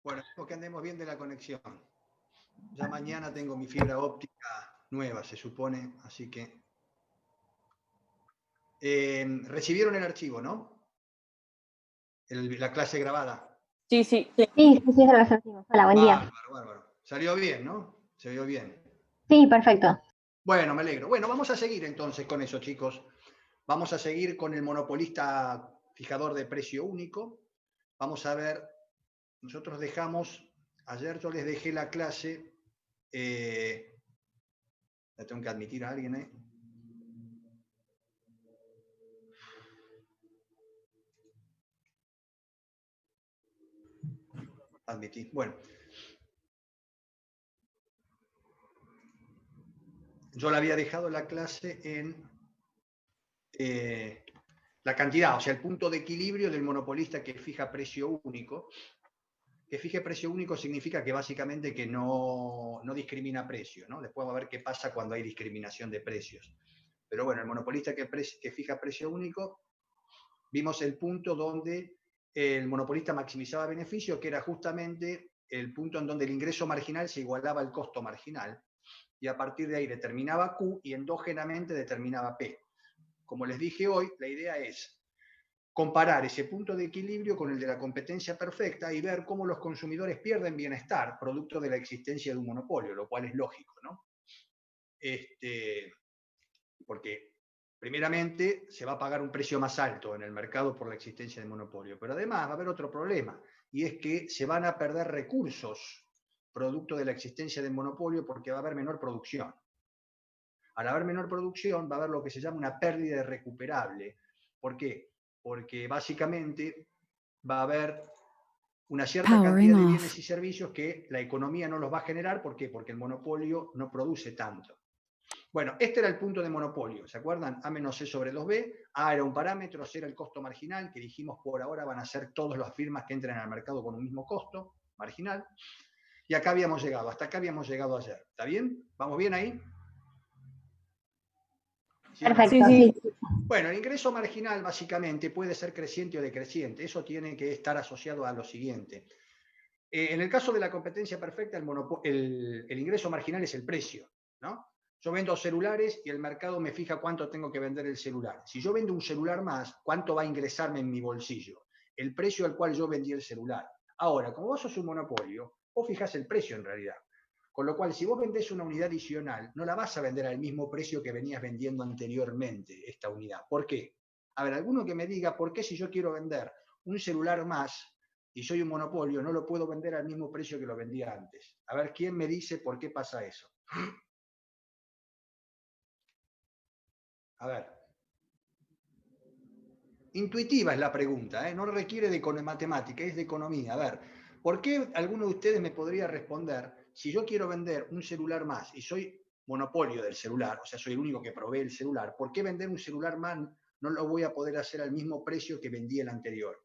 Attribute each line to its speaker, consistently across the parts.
Speaker 1: Bueno, espero que andemos bien de la conexión. Ya mañana tengo mi fibra óptica nueva, se supone, así que... recibieron el archivo, ¿no? La clase grabada.
Speaker 2: Sí, sí.
Speaker 3: Sí, se lo recibimos. Hola, buen día.
Speaker 1: Bárbaro. Salió bien, ¿no? Se vio bien.
Speaker 3: Sí, perfecto.
Speaker 1: Bueno, me alegro. Bueno, vamos a seguir entonces con eso, chicos. Vamos a seguir con el monopolista fijador de precio único. Vamos a ver, nosotros dejamos, ayer yo les dejé la clase, la tengo que admitir a alguien, ¿eh? Admití. Bueno. Yo le había dejado la clase en la cantidad, o sea, el punto de equilibrio del monopolista que fija precio único. Que fije precio único significa que básicamente que no discrimina precio, ¿no? Después vamos a ver qué pasa cuando hay discriminación de precios. Pero bueno, el monopolista que fija precio único, vimos el punto donde el monopolista maximizaba beneficio, que era justamente el punto en donde el ingreso marginal se igualaba al costo marginal, y a partir de ahí determinaba Q y endógenamente determinaba P. Como les dije hoy, la idea es comparar ese punto de equilibrio con el de la competencia perfecta y ver cómo los consumidores pierden bienestar producto de la existencia de un monopolio, lo cual es lógico, ¿no? Porque primeramente se va a pagar un precio más alto en el mercado por la existencia del monopolio, pero además va a haber otro problema, y es que se van a perder recursos producto de la existencia del monopolio porque va a haber menor producción. Al haber menor producción va a haber lo que se llama una pérdida irrecuperable. ¿Por qué? Porque básicamente va a haber una cierta cantidad de bienes y servicios que la economía no los va a generar. ¿Por qué? Porque el monopolio no produce tanto. Bueno, este era el punto de monopolio, ¿se acuerdan? A menos C sobre 2B, A era un parámetro, C era el costo marginal, que dijimos por ahora van a ser todas las firmas que entren al mercado con un mismo costo marginal. Y acá habíamos llegado, hasta acá habíamos llegado ayer. ¿Está bien? ¿Vamos bien ahí? ¿Sí?
Speaker 3: Perfecto,
Speaker 2: sí.
Speaker 1: Bueno, el ingreso marginal básicamente puede ser creciente o decreciente. Eso tiene que estar asociado a lo siguiente. En el caso de la competencia perfecta, el ingreso marginal es el precio, ¿no? Yo vendo celulares y el mercado me fija cuánto tengo que vender el celular. Si yo vendo un celular más, ¿cuánto va a ingresarme en mi bolsillo? El precio al cual yo vendí el celular. Ahora, como vos sos un monopolio, vos fijás el precio en realidad. Con lo cual, si vos vendés una unidad adicional, no la vas a vender al mismo precio que venías vendiendo anteriormente esta unidad. ¿Por qué? A ver, alguno que me diga, ¿por qué si yo quiero vender un celular más y soy un monopolio, no lo puedo vender al mismo precio que lo vendía antes? A ver, ¿quién me dice por qué pasa eso? A ver. Intuitiva es la pregunta, ¿eh? No requiere de matemática, es de economía. A ver, ¿por qué alguno de ustedes me podría responder, si yo quiero vender un celular más y soy monopolio del celular, o sea, soy el único que provee el celular, ¿por qué vender un celular más no lo voy a poder hacer al mismo precio que vendí el anterior?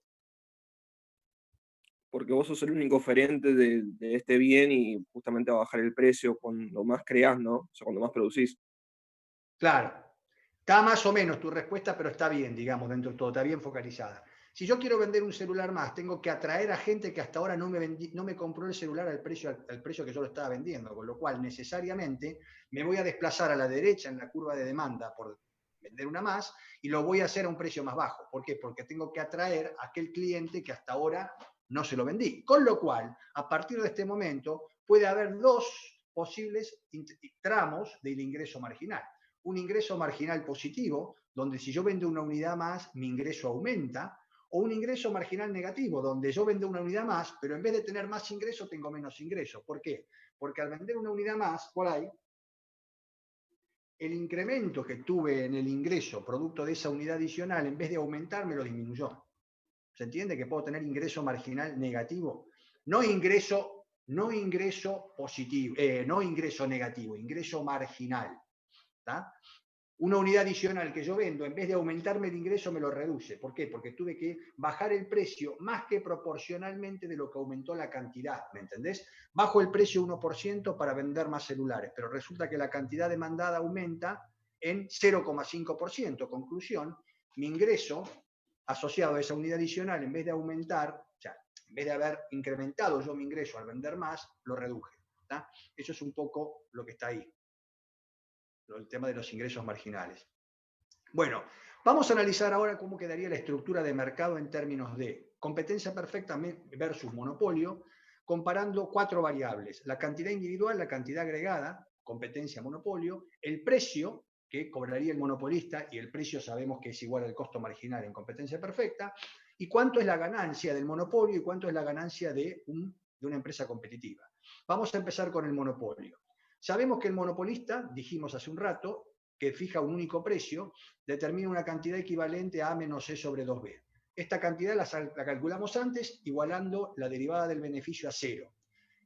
Speaker 4: Porque vos sos el único oferente de este bien y justamente va a bajar el precio cuando más creás, ¿no? O sea, cuando más producís.
Speaker 1: Claro, está más o menos tu respuesta, pero está bien, digamos, dentro de todo, está bien focalizada. Si yo quiero vender un celular más, tengo que atraer a gente que hasta ahora no me compró el celular al precio que yo lo estaba vendiendo, con lo cual necesariamente me voy a desplazar a la derecha en la curva de demanda por vender una más y lo voy a hacer a un precio más bajo. ¿Por qué? Porque tengo que atraer a aquel cliente que hasta ahora no se lo vendí. Con lo cual, a partir de este momento, puede haber dos posibles tramos del ingreso marginal. Un ingreso marginal positivo, donde si yo vendo una unidad más, mi ingreso aumenta, o un ingreso marginal negativo, donde yo vendo una unidad más, pero en vez de tener más ingreso, tengo menos ingreso. ¿Por qué? Porque al vender una unidad más, por ahí, el incremento que tuve en el ingreso producto de esa unidad adicional, en vez de aumentar, me lo disminuyó. ¿Se entiende que puedo tener ingreso marginal negativo? No ingreso positivo, no ingreso negativo, ingreso marginal. ¿Tá? Una unidad adicional que yo vendo, en vez de aumentarme el ingreso, me lo reduce. ¿Por qué? Porque tuve que bajar el precio más que proporcionalmente de lo que aumentó la cantidad, ¿me entendés? Bajo el precio 1% para vender más celulares, pero resulta que la cantidad demandada aumenta en 0,5%. Conclusión, mi ingreso asociado a esa unidad adicional, en vez de aumentar, o sea, En vez de haber incrementado yo mi ingreso al vender más, lo reduje. ¿Tá? Eso es un poco lo que está ahí, el tema de los ingresos marginales. Bueno, vamos a analizar ahora cómo quedaría la estructura de mercado en términos de competencia perfecta versus monopolio, comparando 4 variables: la cantidad individual, la cantidad agregada, competencia, monopolio, el precio que cobraría el monopolista, y el precio sabemos que es igual al costo marginal en competencia perfecta, y cuánto es la ganancia del monopolio y cuánto es la ganancia de una empresa competitiva. Vamos a empezar con el monopolio. Sabemos que el monopolista, dijimos hace un rato, que fija un único precio, determina una cantidad equivalente a A menos E sobre 2B. Esta cantidad la calculamos antes, igualando la derivada del beneficio a cero.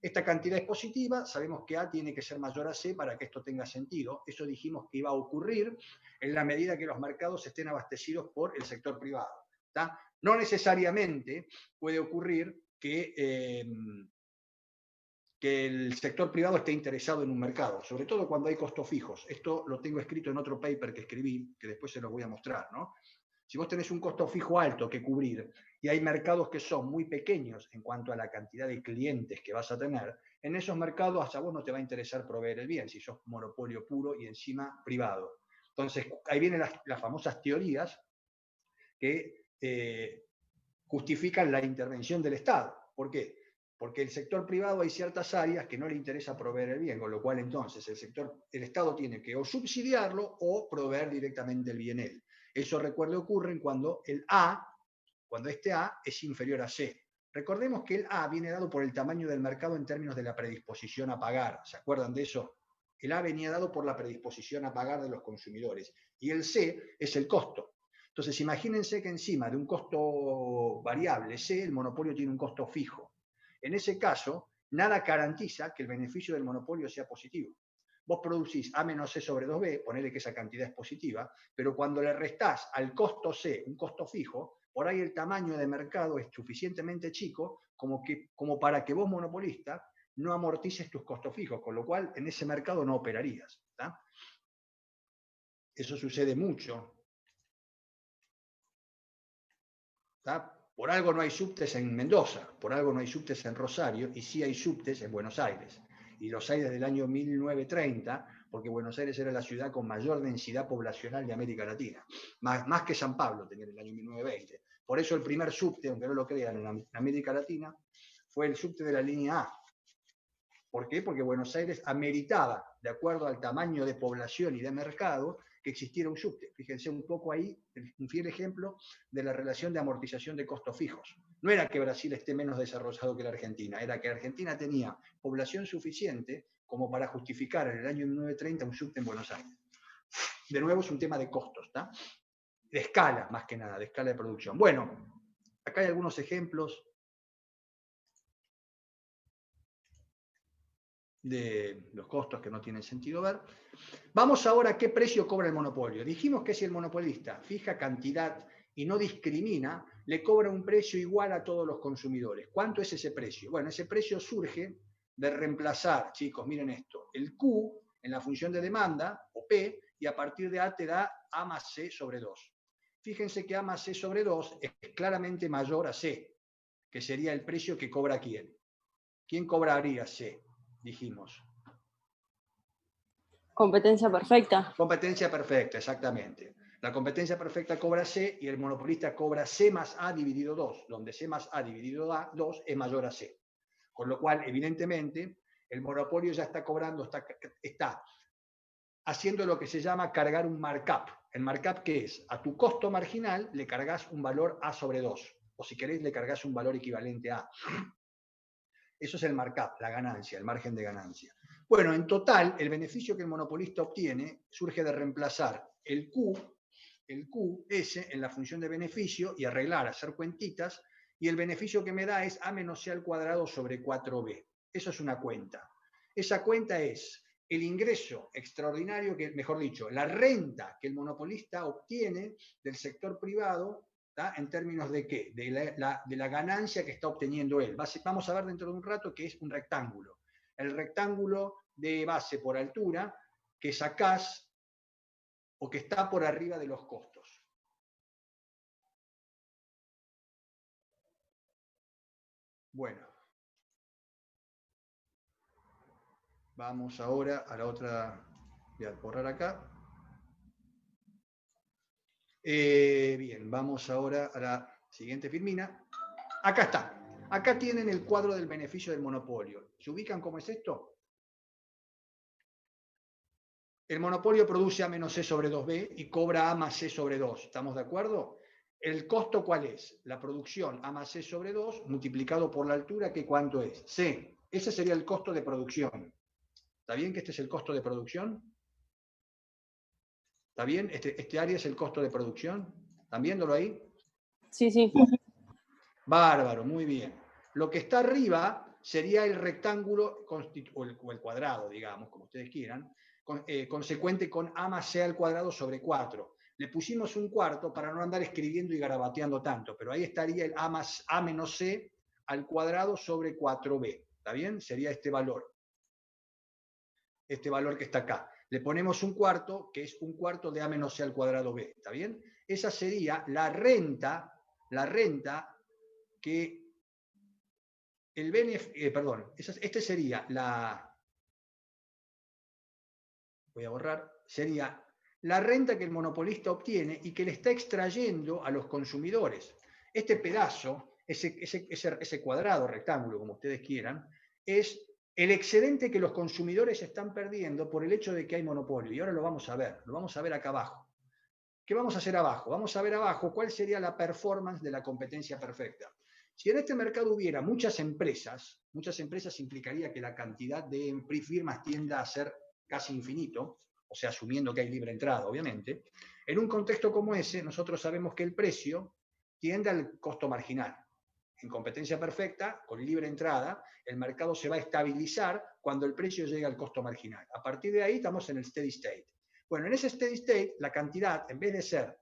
Speaker 1: Esta cantidad es positiva, sabemos que A tiene que ser mayor a C para que esto tenga sentido. Eso dijimos que iba a ocurrir en la medida que los mercados estén abastecidos por el sector privado. ¿Tá? No necesariamente puede ocurrir que el sector privado esté interesado en un mercado, sobre todo cuando hay costos fijos. Esto lo tengo escrito en otro paper que escribí, que después se los voy a mostrar, ¿no? Si vos tenés un costo fijo alto que cubrir y hay mercados que son muy pequeños en cuanto a la cantidad de clientes que vas a tener, en esos mercados a vos no te va a interesar proveer el bien, si sos monopolio puro y encima privado. Entonces, ahí vienen las famosas teorías que justifican la intervención del Estado. ¿Por qué? Porque el sector privado hay ciertas áreas que no le interesa proveer el bien, con lo cual entonces el Estado tiene que o subsidiarlo o proveer directamente el bien él. Eso, recuerde, ocurre cuando este A es inferior a C. Recordemos que el A viene dado por el tamaño del mercado en términos de la predisposición a pagar. ¿Se acuerdan de eso? El A venía dado por la predisposición a pagar de los consumidores y el C es el costo. Entonces, imagínense que encima de un costo variable C, el monopolio tiene un costo fijo. En ese caso, nada garantiza que el beneficio del monopolio sea positivo. Vos producís A menos C sobre 2B, ponele que esa cantidad es positiva, pero cuando le restás al costo C un costo fijo, por ahí el tamaño de mercado es suficientemente chico como para que vos, monopolista, no amortices tus costos fijos, con lo cual en ese mercado no operarías. ¿Tá? Eso sucede mucho. ¿Tá? Por algo no hay subtes en Mendoza, por algo no hay subtes en Rosario, y sí hay subtes en Buenos Aires. Y los hay desde el año 1930, porque Buenos Aires era la ciudad con mayor densidad poblacional de América Latina. Más que San Pablo tenía en el año 1920. Por eso el primer subte, aunque no lo crean, en América Latina, fue el subte de la línea A. ¿Por qué? Porque Buenos Aires ameritaba, de acuerdo al tamaño de población y de mercado, que existiera un subte. Fíjense un poco ahí, un fiel ejemplo de la relación de amortización de costos fijos. No era que Brasil esté menos desarrollado que la Argentina, era que Argentina tenía población suficiente como para justificar en el año 1930 un subte en Buenos Aires. De nuevo es un tema de costos, ¿tá? De escala, más que nada, de escala de producción. Bueno, acá hay algunos ejemplos de los costos que no tienen sentido ver. Vamos ahora a qué precio cobra el monopolio. Dijimos que si el monopolista fija cantidad y no discrimina, le cobra un precio igual a todos los consumidores. ¿Cuánto es ese precio? Bueno, ese precio surge de reemplazar, chicos, miren esto, el Q en la función de demanda, o P, y a partir de A te da A más C sobre 2. Fíjense que A más C sobre 2 es claramente mayor a C, que sería el precio que cobra quién. ¿Quién cobraría C? Dijimos.
Speaker 2: Competencia perfecta.
Speaker 1: Competencia perfecta, exactamente. La competencia perfecta cobra C y el monopolista cobra C más A dividido 2, donde C más A dividido 2 es mayor a C. Con lo cual, evidentemente, el monopolio ya está cobrando, está haciendo lo que se llama cargar un markup. ¿El markup qué es? A tu costo marginal le cargas un valor A sobre 2, o si queréis le cargas un valor equivalente a A. Eso es el markup, la ganancia, el margen de ganancia. Bueno, en total, el beneficio que el monopolista obtiene surge de reemplazar el QS en la función de beneficio y arreglar, hacer cuentitas, y el beneficio que me da es A menos C al cuadrado sobre 4B. Eso es una cuenta. Esa cuenta es el ingreso extraordinario, mejor dicho, la renta que el monopolista obtiene del sector privado, ¿tá? En términos de ¿qué? De la ganancia que está obteniendo él. Vamos a ver dentro de un rato que es un rectángulo. El rectángulo de base por altura que sacás o que está por arriba de los costos. Bueno. Vamos ahora a la otra. Voy a borrar acá. Bien, vamos ahora a la siguiente filmina. Acá está. Acá tienen el cuadro del beneficio del monopolio. ¿Se ubican cómo es esto? El monopolio produce A menos C sobre 2B y cobra A más C sobre 2. ¿Estamos de acuerdo? ¿El costo cuál es? La producción A más C sobre 2 multiplicado por la altura, ¿que cuánto es? C. Ese sería el costo de producción. ¿Está bien que este es el costo de producción? ¿Está bien? Este área es el costo de producción. ¿Están viéndolo ahí?
Speaker 2: Sí, sí.
Speaker 1: Bárbaro, muy bien. Lo que está arriba sería el rectángulo o el cuadrado, digamos, como ustedes quieran, consecuente con A más C al cuadrado sobre 4. Le pusimos un cuarto para no andar escribiendo y garabateando tanto, pero ahí estaría el A menos C al cuadrado sobre 4B. ¿Está bien? Sería este valor que está acá. Le ponemos un cuarto, que es un cuarto de A menos C al cuadrado B. ¿Está bien? Esa sería la renta que el perdón, este sería voy a borrar, sería la renta que el monopolista obtiene y que le está extrayendo a los consumidores. Este pedazo, ese cuadrado, rectángulo, como ustedes quieran, es el excedente que los consumidores están perdiendo por el hecho de que hay monopolio. Y ahora lo vamos a ver acá abajo. ¿Qué vamos a hacer abajo? Vamos a ver abajo cuál sería la performance de la competencia perfecta. Si en este mercado hubiera muchas empresas implicaría que la cantidad de firmas tienda a ser casi infinito, o sea, asumiendo que hay libre entrada, obviamente. En un contexto como ese, nosotros sabemos que el precio tiende al costo marginal. En competencia perfecta, con libre entrada, el mercado se va a estabilizar cuando el precio llegue al costo marginal. A partir de ahí estamos en el steady state. Bueno, en ese steady state, la cantidad, en vez de ser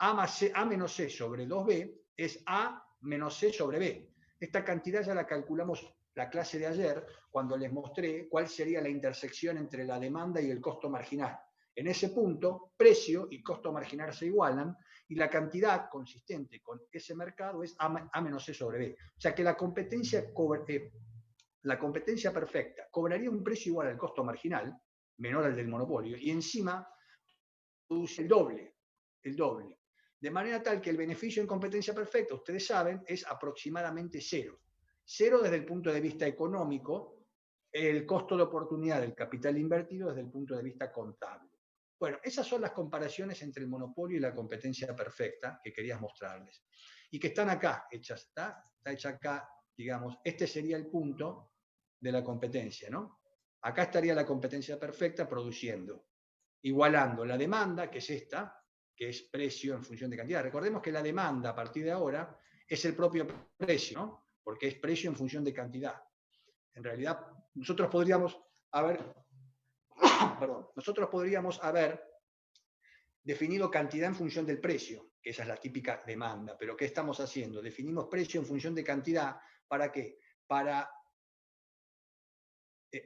Speaker 1: A menos C sobre 2B, es A menos C sobre B. Esta cantidad ya la calculamos la clase de ayer, cuando les mostré cuál sería la intersección entre la demanda y el costo marginal. En ese punto, precio y costo marginal se igualan, y la cantidad consistente con ese mercado es A menos C sobre B. O sea que la competencia perfecta cobraría un precio igual al costo marginal, menor al del monopolio, y encima produce el doble. De manera tal que el beneficio en competencia perfecta, ustedes saben, es aproximadamente cero. Cero desde el punto de vista económico, el costo de oportunidad del capital invertido desde el punto de vista contable. Bueno, esas son las comparaciones entre el monopolio y la competencia perfecta que quería mostrarles. Y que están acá hechas, está hecha acá, digamos, este sería el punto de la competencia, ¿no? Acá estaría la competencia perfecta produciendo, igualando la demanda, que es esta, que es precio en función de cantidad. Recordemos que la demanda a partir de ahora es el propio precio, ¿no? Porque es precio en función de cantidad. En realidad, nosotros podríamos haber definido cantidad en función del precio, que esa es la típica demanda, pero ¿qué estamos haciendo? Definimos precio en función de cantidad, ¿para qué? Para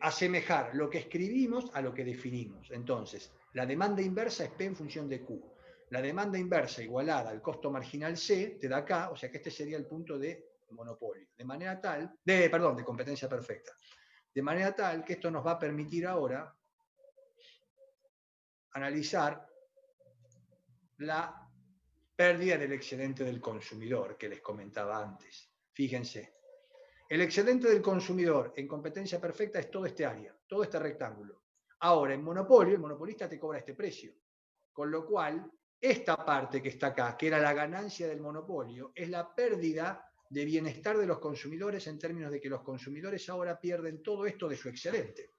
Speaker 1: asemejar lo que escribimos a lo que definimos. Entonces, la demanda inversa es P en función de Q. La demanda inversa igualada al costo marginal C te da acá, o sea que este sería el punto de monopolio. De manera tal, de competencia perfecta. De manera tal que esto nos va a permitir ahora analizar la pérdida del excedente del consumidor que les comentaba antes. Fíjense. El excedente del consumidor en competencia perfecta es todo este área, todo este rectángulo. Ahora, en monopolio, el monopolista te cobra este precio. Con lo cual, esta parte que está acá, que era la ganancia del monopolio, es la pérdida de bienestar de los consumidores en términos de que los consumidores ahora pierden todo esto de su excedente.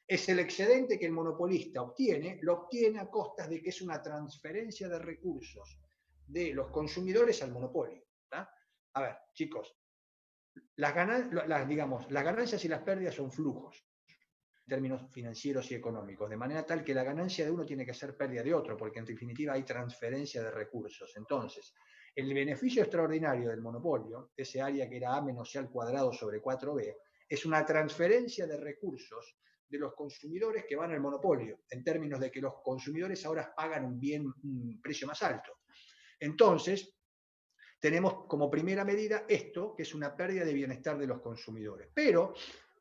Speaker 1: Es el excedente que el monopolista obtiene, lo obtiene a costas de que es una transferencia de recursos de los consumidores al monopolio. ¿Tá? A ver, chicos, las ganancias y las pérdidas son flujos en términos financieros y económicos, de manera tal que la ganancia de uno tiene que ser pérdida de otro, porque en definitiva hay transferencia de recursos. Entonces, el beneficio extraordinario del monopolio, ese área que era A menos C al cuadrado sobre 4B, es una transferencia de recursos de los consumidores que van al monopolio, en términos de que los consumidores ahora pagan un precio más alto. Entonces, tenemos como primera medida esto, que es una pérdida de bienestar de los consumidores. Pero,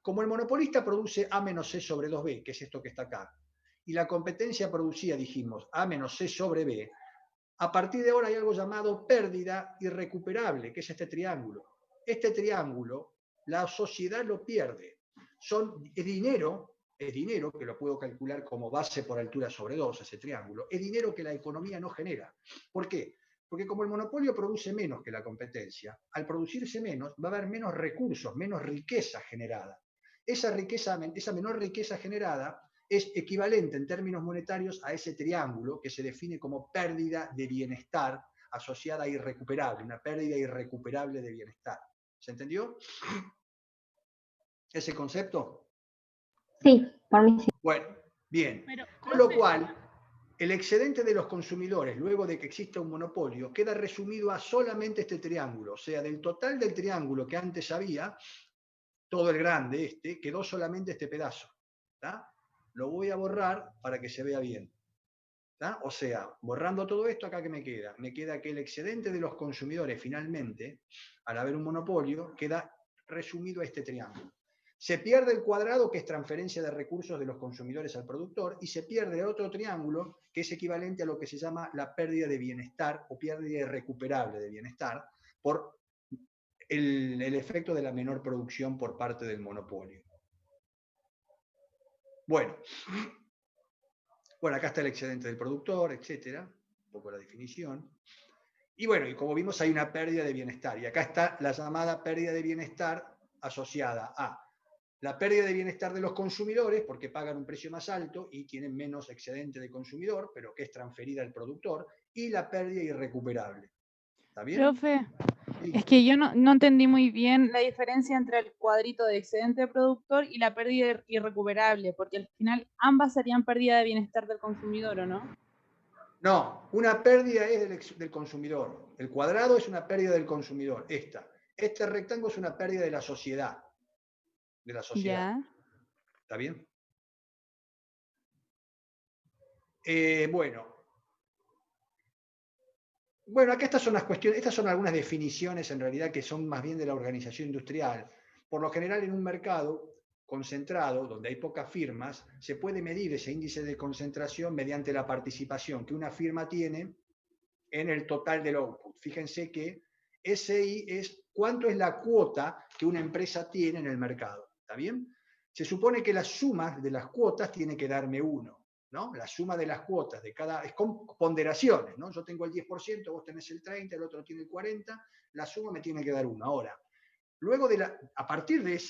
Speaker 1: como el monopolista produce A menos C sobre 2B, que es esto que está acá, y la competencia producía, dijimos, A menos C sobre B, a partir de ahora hay algo llamado pérdida irrecuperable, que es este triángulo. Este triángulo, la sociedad lo pierde. Es dinero, que lo puedo calcular como base por altura sobre 2, ese triángulo, es dinero que la economía no genera. ¿Por qué? Porque como el monopolio produce menos que la competencia, al producirse menos va a haber menos recursos, menos riqueza generada. Esa menor riqueza generada es equivalente en términos monetarios a ese triángulo que se define como pérdida de bienestar asociada a irrecuperable, una pérdida irrecuperable de bienestar. ¿Se entendió ese concepto?
Speaker 3: Sí, por mí sí.
Speaker 1: Bueno, bien. Con lo cual, el excedente de los consumidores, luego de que exista un monopolio, queda resumido a solamente este triángulo. O sea, del total del triángulo que antes había, todo el grande quedó solamente este pedazo. ¿Tá? Lo voy a borrar para que se vea bien. ¿Tá? O sea, borrando todo esto, acá que me queda. Me queda que el excedente de los consumidores, finalmente, al haber un monopolio, queda resumido a este triángulo. Se pierde el cuadrado, que es transferencia de recursos de los consumidores al productor, y se pierde el otro triángulo, que es equivalente a lo que se llama la pérdida de bienestar o pérdida irrecuperable de bienestar por el efecto de la menor producción por parte del monopolio. Bueno, acá está el excedente del productor, etcétera, un poco la definición. Y bueno, y como vimos hay una pérdida de bienestar, y acá está la llamada pérdida de bienestar asociada a la pérdida de bienestar de los consumidores, porque pagan un precio más alto y tienen menos excedente de consumidor, pero que es transferida al productor, y la pérdida irrecuperable. ¿Está bien?
Speaker 2: Profe,
Speaker 1: Sí.
Speaker 2: es que yo no entendí muy bien la diferencia entre el cuadrito de excedente de productor y la pérdida irrecuperable, porque al final ambas serían pérdida de bienestar del consumidor, ¿o no?
Speaker 1: No, una pérdida es del consumidor. El cuadrado es una pérdida del consumidor. Este rectángulo es una pérdida de la sociedad.
Speaker 2: Ya.
Speaker 1: ¿Está bien? Bueno, acá estas son las cuestiones, estas son algunas definiciones en realidad que son más bien de la organización industrial. Por lo general, en un mercado concentrado, donde hay pocas firmas, se puede medir ese índice de concentración mediante la participación que una firma tiene en el total del output. Fíjense que SI es cuánto es la cuota que una empresa tiene en el mercado. ¿Está bien? Se supone que la suma de las cuotas tiene que darme 1. ¿No? La suma de las cuotas de cada, es con ponderaciones, ¿no? Yo tengo el 10%, vos tenés el 30%, el otro tiene el 40%, la suma me tiene que dar 1. Ahora, luego a partir de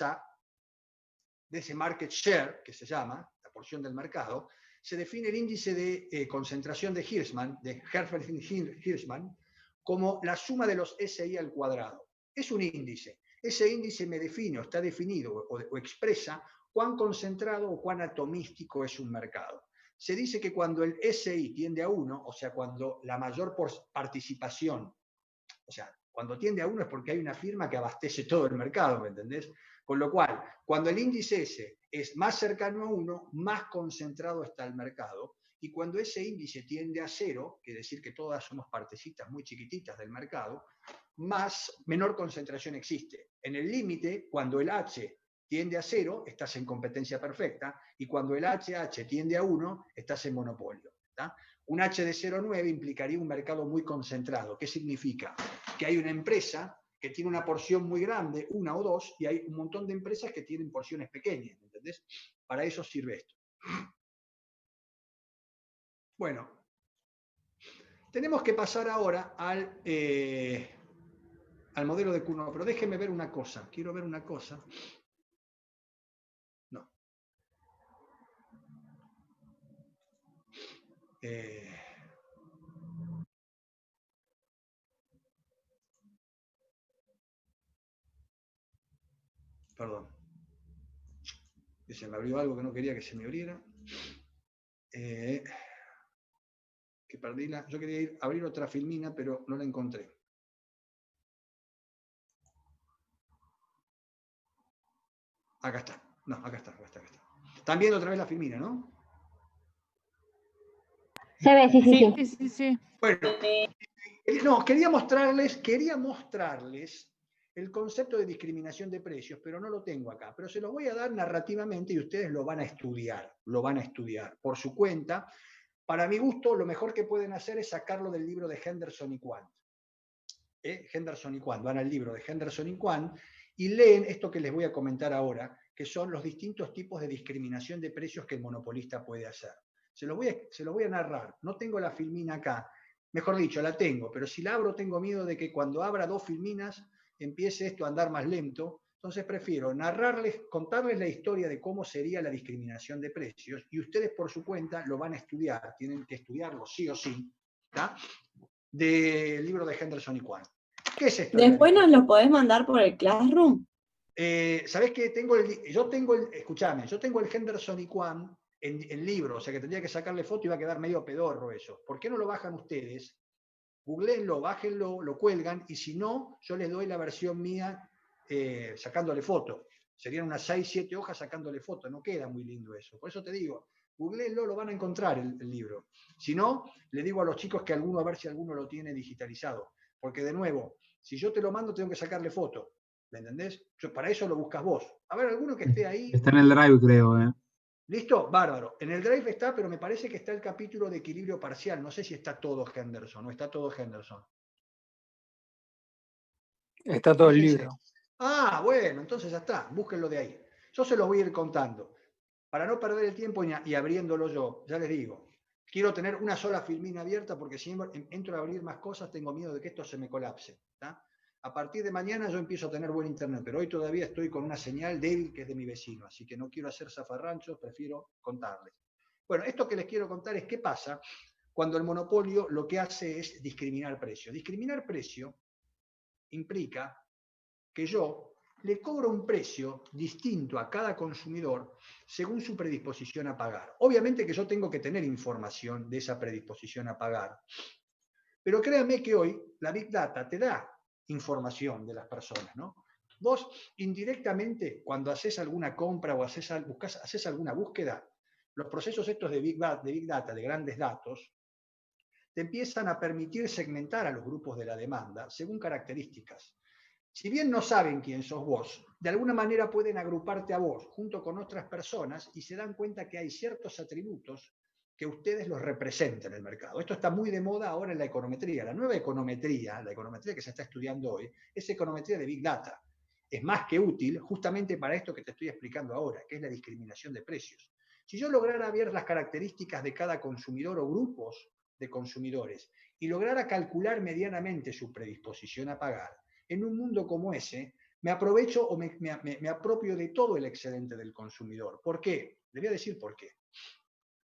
Speaker 1: ese market share, que se llama, la porción del mercado, se define el índice de concentración de Hirschman, de Herfeld-Hirschman, como la suma de los SI al cuadrado. Es un índice. Ese índice me define, o está definido, o expresa cuán concentrado o cuán atomístico es un mercado. Se dice que cuando el SI tiende a 1, o sea, cuando la mayor participación, o sea, cuando tiende a 1 es porque hay una firma que abastece todo el mercado, ¿me entendés? Con lo cual, cuando el índice S es más cercano a 1, más concentrado está el mercado, y cuando ese índice tiende a 0, quiere decir que todas somos partecitas muy chiquititas del mercado, menor concentración existe. En el límite, cuando el H tiende a 0, estás en competencia perfecta, y cuando el HH tiende a 1, estás en monopolio. ¿Tá? Un H de 0,9 implicaría un mercado muy concentrado. ¿Qué significa? Que hay una empresa que tiene una porción muy grande, una o dos, y hay un montón de empresas que tienen porciones pequeñas, ¿entendés? Para eso sirve esto. Bueno, tenemos que pasar ahora al modelo de Kuhn, pero déjenme ver una cosa. Quiero ver una cosa. No. Perdón. Se me abrió algo que no quería que se me abriera. Que perdí yo quería abrir otra filmina, pero no la encontré. Acá está. No, acá está. Están viendo otra vez la filmina, ¿no?
Speaker 3: Se ve, sí.
Speaker 2: Sí.
Speaker 1: Bueno, No, quería mostrarles el concepto de discriminación de precios, pero no lo tengo acá. Pero se los voy a dar narrativamente y ustedes lo van a estudiar por su cuenta. Para mi gusto, lo mejor que pueden hacer es sacarlo del libro de Henderson y Quant. Henderson y Quant, van al libro de Henderson y Quant y leen esto que les voy a comentar ahora, que son los distintos tipos de discriminación de precios que el monopolista puede hacer. Se lo voy a narrar. No tengo la filmina acá. Mejor dicho, la tengo, pero si la abro tengo miedo de que cuando abra 2 filminas empiece esto a andar más lento. Entonces prefiero contarles la historia de cómo sería la discriminación de precios y ustedes por su cuenta lo van a estudiar, tienen que estudiarlo sí o sí, ¿tá? Del libro de Henderson y Quant. ¿Qué es esto?
Speaker 5: Después nos lo podés mandar por el Classroom.
Speaker 1: ¿Sabés qué? Yo tengo el Henderson y Quant en libro, o sea que tendría que sacarle foto y va a quedar medio pedorro eso. ¿Por qué no lo bajan ustedes? Googleenlo, bájenlo, lo cuelgan y si no, yo les doy la versión mía sacándole foto. Serían unas 6, 7 hojas sacándole foto, no queda muy lindo eso. Por eso te digo, googleenlo, lo van a encontrar el libro. Si no, le digo a los chicos que a ver si alguno lo tiene digitalizado. Porque de nuevo, si yo te lo mando, tengo que sacarle foto. ¿Me entendés? Para eso lo buscas vos. A ver, alguno que esté ahí.
Speaker 6: Está en el Drive, creo.
Speaker 1: ¿Listo? Bárbaro. En el Drive está, pero me parece que está el capítulo de equilibrio parcial. No sé si está todo Henderson o está todo Henderson.
Speaker 7: Está todo el libro.
Speaker 1: Ah, bueno, entonces ya está. Búsquenlo de ahí. Yo se los voy a ir contando. Para no perder el tiempo y abriéndolo yo, ya les digo. Quiero tener una sola filmina abierta porque si entro a abrir más cosas tengo miedo de que esto se me colapse. ¿Tá? A partir de mañana yo empiezo a tener buen internet, pero hoy todavía estoy con una señal débil que es de mi vecino, así que no quiero hacer zafarranchos, prefiero contarles. Bueno, esto que les quiero contar es qué pasa cuando el monopolio lo que hace es discriminar precio. Discriminar precio implica que yo le cobro un precio distinto a cada consumidor según su predisposición a pagar. Obviamente que yo tengo que tener información de esa predisposición a pagar, pero créanme que hoy la Big Data te da información de las personas, ¿no? Vos indirectamente, cuando haces alguna compra o haces alguna búsqueda, los procesos estos de Big Data, de grandes datos, te empiezan a permitir segmentar a los grupos de la demanda según características. Si bien no saben quién sos vos, de alguna manera pueden agruparte a vos junto con otras personas y se dan cuenta que hay ciertos atributos que ustedes los representan en el mercado. Esto está muy de moda ahora en la econometría. La nueva econometría, la econometría que se está estudiando hoy, es econometría de Big Data. Es más que útil justamente para esto que te estoy explicando ahora, que es la discriminación de precios. Si yo lograra ver las características de cada consumidor o grupos de consumidores y lograra calcular medianamente su predisposición a pagar, en un mundo como ese, me aprovecho o me apropio de todo el excedente del consumidor. ¿Por qué? Le voy a decir por qué.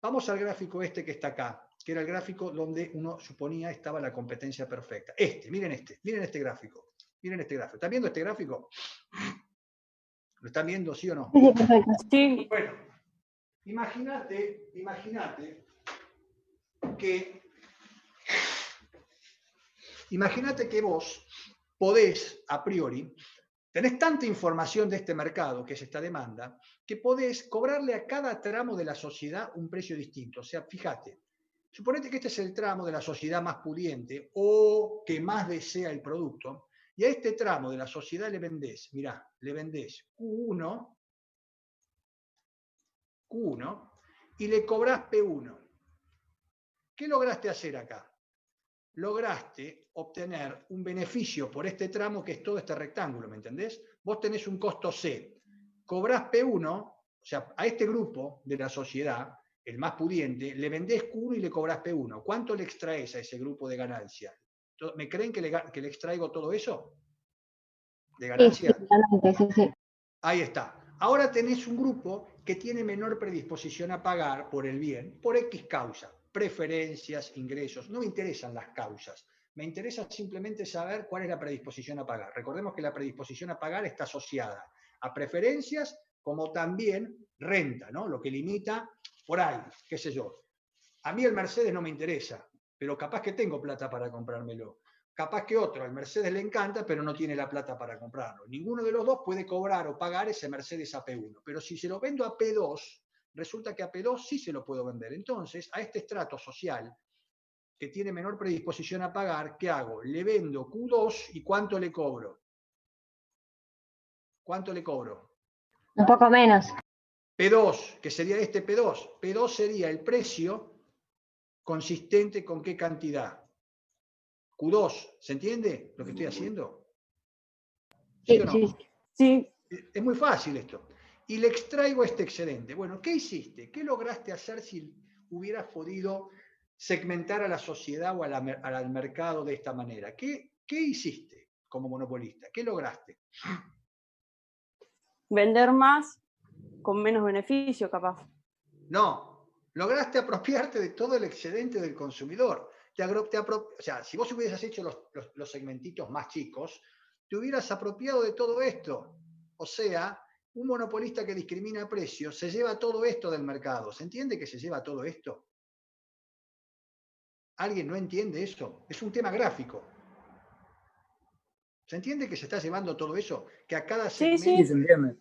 Speaker 1: Vamos al gráfico este que está acá, que era el gráfico donde uno suponía estaba la competencia perfecta. Miren este gráfico. Miren este gráfico. ¿Están viendo este gráfico? ¿Lo están viendo, sí o no?
Speaker 3: Sí, perfecto.
Speaker 5: Sí.
Speaker 1: Bueno, imagínate que vos podés, a priori, tenés tanta información de este mercado, que es esta demanda, que podés cobrarle a cada tramo de la sociedad un precio distinto. O sea, fíjate, suponete que este es el tramo de la sociedad más pudiente o que más desea el producto, y a este tramo de la sociedad le vendés, mirá, le vendés Q1 y le cobrás P1. ¿Qué lograste hacer acá? Lograste obtener un beneficio por este tramo que es todo este rectángulo, ¿me entendés? Vos tenés un costo C, cobrás P1, o sea, a este grupo de la sociedad, el más pudiente, le vendés Q1 y le cobrás P1. ¿Cuánto le extraes a ese grupo de ganancia? ¿Me creen que le extraigo todo eso? ¿De ganancia?
Speaker 3: Sí.
Speaker 1: Ahí está. Ahora tenés un grupo que tiene menor predisposición a pagar por el bien, por X causa. Preferencias, ingresos, no me interesan las causas, me interesa simplemente saber cuál es la predisposición a pagar. Recordemos que la predisposición a pagar está asociada a preferencias como también renta, ¿no? Lo que limita por ahí, qué sé yo. A mí el Mercedes no me interesa, pero capaz que tengo plata para comprármelo. Capaz que otro, al Mercedes le encanta, pero no tiene la plata para comprarlo. Ninguno de los dos puede cobrar o pagar ese Mercedes a P1, pero si se lo vendo a P2, resulta que a P2 sí se lo puedo vender. Entonces, a este estrato social, que tiene menor predisposición a pagar, ¿qué hago? Le vendo Q2 y ¿cuánto le cobro? ¿Cuánto le cobro?
Speaker 3: Un poco menos.
Speaker 1: P2, que sería este P2. P2 sería el precio consistente con qué cantidad. Q2, ¿se entiende lo que estoy haciendo? ¿Sí
Speaker 3: Sí,
Speaker 1: o no?
Speaker 3: sí.
Speaker 5: Sí,
Speaker 1: Es muy fácil esto. Y le extraigo este excedente. Bueno, ¿qué hiciste? ¿Qué lograste hacer si hubieras podido segmentar a la sociedad o al mercado de esta manera? ¿Qué hiciste como monopolista? ¿Qué lograste?
Speaker 5: vender más con menos beneficio, capaz.
Speaker 1: No, lograste apropiarte de todo el excedente del consumidor. O sea, si vos hubieras hecho los segmentitos más chicos, te hubieras apropiado de todo esto. O sea, un monopolista que discrimina precios se lleva todo esto del mercado. ¿Se entiende que se lleva todo esto? ¿Alguien no entiende eso? Es un tema gráfico. ¿Se entiende que se está llevando todo eso? Que a cada
Speaker 5: Sí,
Speaker 1: segmento...
Speaker 7: Sí,
Speaker 5: sí.
Speaker 7: se entiende.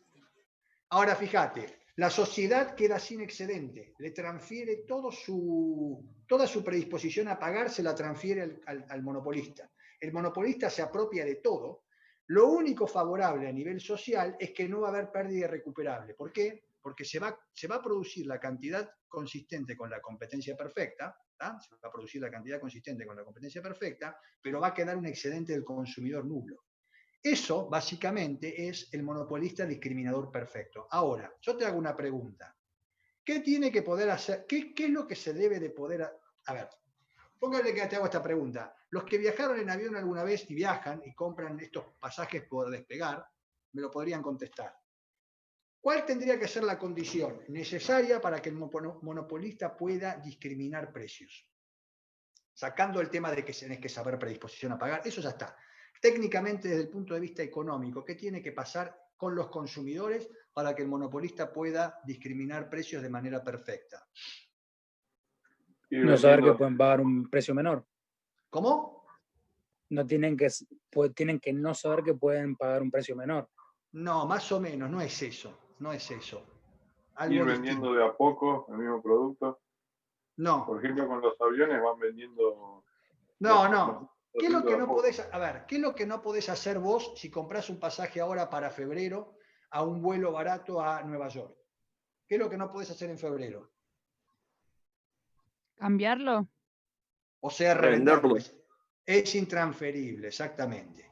Speaker 1: Ahora fíjate, la sociedad queda sin excedente, le transfiere toda su predisposición a pagar, se la transfiere al monopolista. El monopolista se apropia de todo. Lo único favorable a nivel social es que no va a haber pérdida irrecuperable. ¿Por qué? Porque se va a producir la cantidad consistente con la competencia perfecta, ¿tá? Se va a producir la cantidad consistente con la competencia perfecta, pero va a quedar un excedente del consumidor nulo. Eso, básicamente, es el monopolista discriminador perfecto. Ahora, yo te hago una pregunta. ¿Qué tiene que poder hacer? ¿Qué es lo que se debe de poder hacer? A ver, póngale que te hago esta pregunta. Los que viajaron en avión alguna vez y viajan y compran estos pasajes por despegar, me lo podrían contestar. ¿Cuál tendría que ser la condición necesaria para que el monopolista pueda discriminar precios? Sacando el tema de que tenés que saber predisposición a pagar, eso ya está. Técnicamente, desde el punto de vista económico, ¿qué tiene que pasar con los consumidores para que el monopolista pueda discriminar precios de manera perfecta?
Speaker 7: No saber que pueden pagar un precio menor.
Speaker 1: ¿Cómo?
Speaker 7: No tienen que no saber que pueden pagar un precio menor.
Speaker 1: No, más o menos, no es eso. No es eso. Algo
Speaker 6: Ir
Speaker 1: distinto.
Speaker 6: vendiendo de a poco el mismo producto.
Speaker 1: No.
Speaker 6: Por ejemplo, con los aviones van vendiendo.
Speaker 1: No. ¿Qué es lo que
Speaker 6: de a
Speaker 1: no
Speaker 6: poco.
Speaker 1: podés, a ver, qué es lo que no podés hacer vos si comprás un pasaje ahora para febrero a un vuelo barato a Nueva York? ¿Qué es lo que no podés hacer en febrero?
Speaker 2: ¿Cambiarlo?
Speaker 1: O sea,
Speaker 4: Revenderlo.
Speaker 1: revenderlo. Es intransferible, exactamente.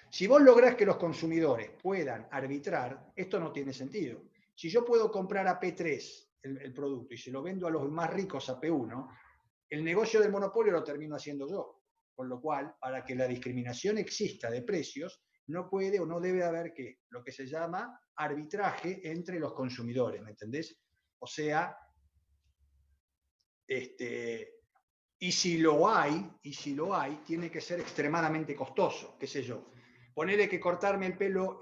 Speaker 1: Si vos lográs que los consumidores puedan arbitrar, esto no tiene sentido. Si yo puedo comprar a P3 el producto y se lo vendo a los más ricos a P1, el negocio del monopolio lo termino haciendo yo. Con lo cual, para que la discriminación exista de precios, no puede o no debe haber lo que se llama arbitraje entre los consumidores, ¿me entendés? O sea, y si lo hay, tiene que ser extremadamente costoso, qué sé yo. Ponerle que cortarme el pelo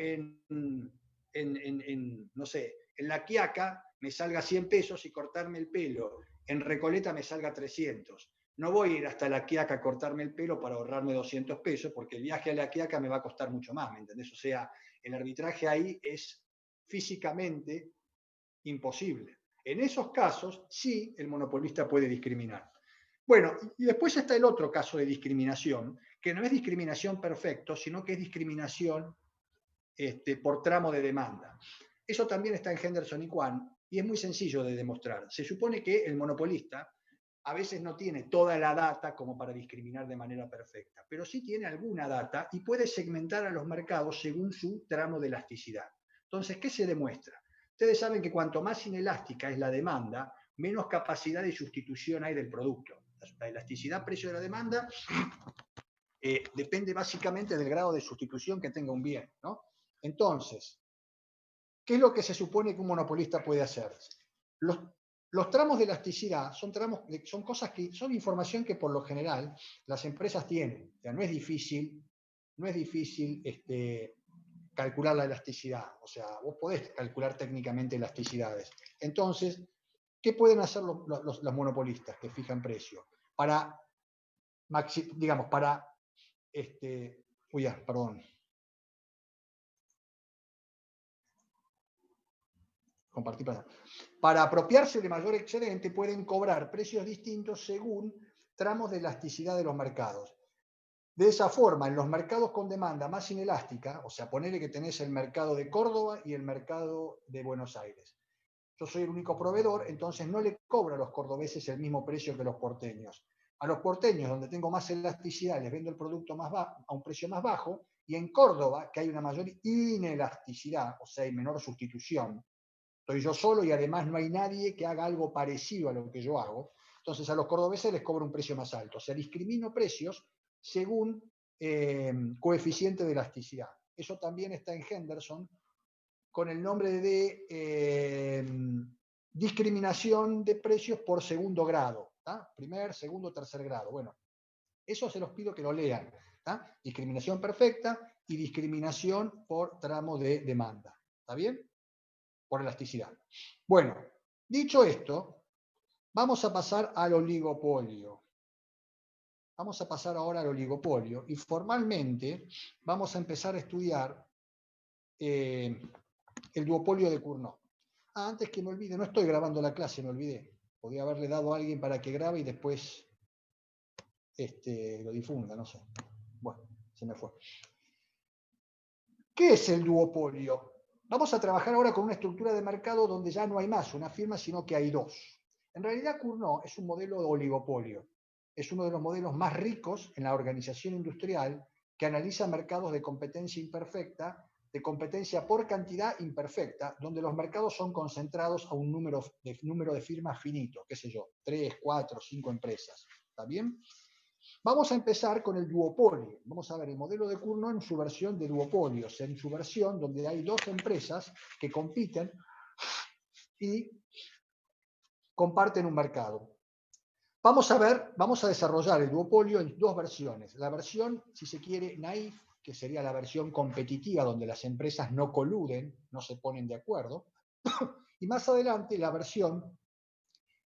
Speaker 1: no sé, en La Quiaca me salga 100 pesos y cortarme el pelo en Recoleta me salga 300. No voy a ir hasta La Quiaca a cortarme el pelo para ahorrarme 200 pesos, porque el viaje a La Quiaca me va a costar mucho más, ¿me entendés? O sea, el arbitraje ahí es físicamente imposible. En esos casos, sí, el monopolista puede discriminar. Bueno, y después está el otro caso de discriminación, que no es discriminación perfecto, sino que es discriminación por tramo de demanda. Eso también está en Henderson y Kwan, y es muy sencillo de demostrar. Se supone que el monopolista a veces no tiene toda la data como para discriminar de manera perfecta, pero sí tiene alguna data y puede segmentar a los mercados según su tramo de elasticidad. Entonces, ¿qué se demuestra? Ustedes saben que cuanto más inelástica es la demanda, menos capacidad de sustitución hay del producto. La elasticidad precio de la demanda depende básicamente del grado de sustitución que tenga un bien, ¿no? Entonces, ¿qué es lo que se supone que un monopolista puede hacer? Los tramos de elasticidad son cosas que son información que por lo general las empresas tienen. O sea, no es difícil calcular la elasticidad. O sea, vos podés calcular técnicamente elasticidades. Entonces, ¿qué pueden hacer los monopolistas que fijan precio? Para, digamos, para perdón. Compartir para apropiarse de mayor excedente pueden cobrar precios distintos según tramos de elasticidad de los mercados. De esa forma, en los mercados con demanda más inelástica, o sea, ponele que tenés el mercado de Córdoba y el mercado de Buenos Aires. Yo soy el único proveedor, entonces no le cobro a los cordobeses el mismo precio que los porteños. A los porteños, donde tengo más elasticidad, les vendo el producto a un precio más bajo, y en Córdoba, que hay una mayor inelasticidad, o sea, hay menor sustitución, estoy yo solo y además no hay nadie que haga algo parecido a lo que yo hago, entonces a los cordobeses les cobro un precio más alto. O sea, discrimino precios según coeficiente de elasticidad. Eso también está en Henderson con el nombre de discriminación de precios por segundo grado. ¿Tá? Primer, segundo, tercer grado. Bueno, eso se los pido que lo lean. ¿Tá? Discriminación perfecta y discriminación por tramo de demanda. ¿Está bien? Por elasticidad. Bueno, dicho esto, vamos a pasar al oligopolio. Vamos a pasar ahora al oligopolio y formalmente vamos a empezar a estudiar el duopolio de Cournot. Antes que me olvide, no estoy grabando la clase, me olvidé. Podría haberle dado a alguien para que grabe y después lo difunda, no sé. Bueno, se me fue. ¿Qué es el duopolio? Vamos a trabajar ahora con una estructura de mercado donde ya no hay más una firma, sino que hay dos. En realidad, Cournot es un modelo de oligopolio. Es uno de los modelos más ricos en la organización industrial que analiza mercados de competencia imperfecta, de competencia por cantidad imperfecta, donde los mercados son concentrados a un número de firmas finito, qué sé yo, 3, 4, 5 empresas. ¿Está bien? Vamos a empezar con el duopolio. Vamos a ver el modelo de Cournot en su versión de duopolio, o sea, en su versión donde hay dos empresas que compiten y comparten un mercado. Vamos a desarrollar el duopolio en dos versiones. La versión, si se quiere, naif, que sería la versión competitiva, donde las empresas no coluden, no se ponen de acuerdo. Y más adelante, la versión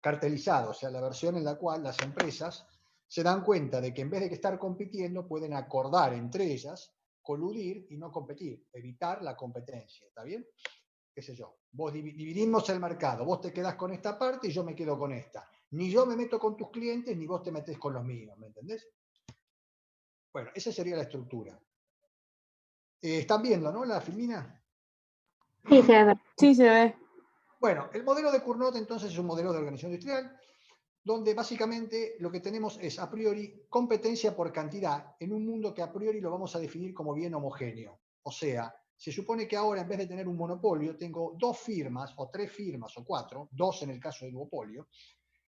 Speaker 1: cartelizada, o sea, la versión en la cual las empresas se dan cuenta de que en vez de que estar compitiendo, pueden acordar entre ellas, coludir y no competir, evitar la competencia. ¿Está bien? Qué sé yo. Vos dividimos el mercado, vos te quedás con esta parte y yo me quedo con esta. Ni yo me meto con tus clientes, ni vos te metés con los míos, ¿me entendés? Bueno, esa sería la estructura. ¿Están viendo, no, la filmina?
Speaker 3: Sí, se ve.
Speaker 5: Sí, se ve.
Speaker 1: Bueno, el modelo de Cournot entonces es un modelo de organización industrial donde básicamente lo que tenemos es a priori competencia por cantidad en un mundo que a priori lo vamos a definir como bien homogéneo. O sea, se supone que ahora en vez de tener un monopolio tengo dos firmas o tres firmas o cuatro, dos en el caso del duopolio,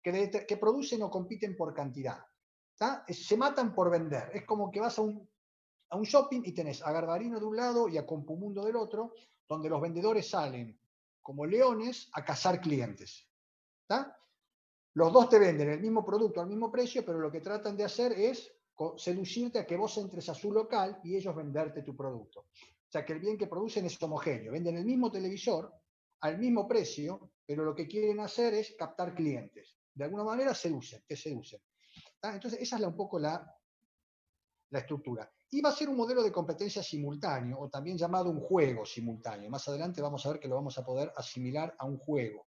Speaker 1: que producen o compiten por cantidad. Se matan por vender. Es como que vas a un shopping y tenés a Garbarino de un lado y a Compumundo del otro, donde los vendedores salen como leones a cazar clientes. ¿Tá? Los dos te venden el mismo producto al mismo precio, pero lo que tratan de hacer es seducirte a que vos entres a su local y ellos venderte tu producto. O sea que el bien que producen es homogéneo. Venden el mismo televisor al mismo precio, pero lo que quieren hacer es captar clientes. De alguna manera te seducen. Entonces esa es un poco la estructura. Y va a ser un modelo de competencia simultáneo, o también llamado un juego simultáneo. Más adelante vamos a ver que lo vamos a poder asimilar a un juego.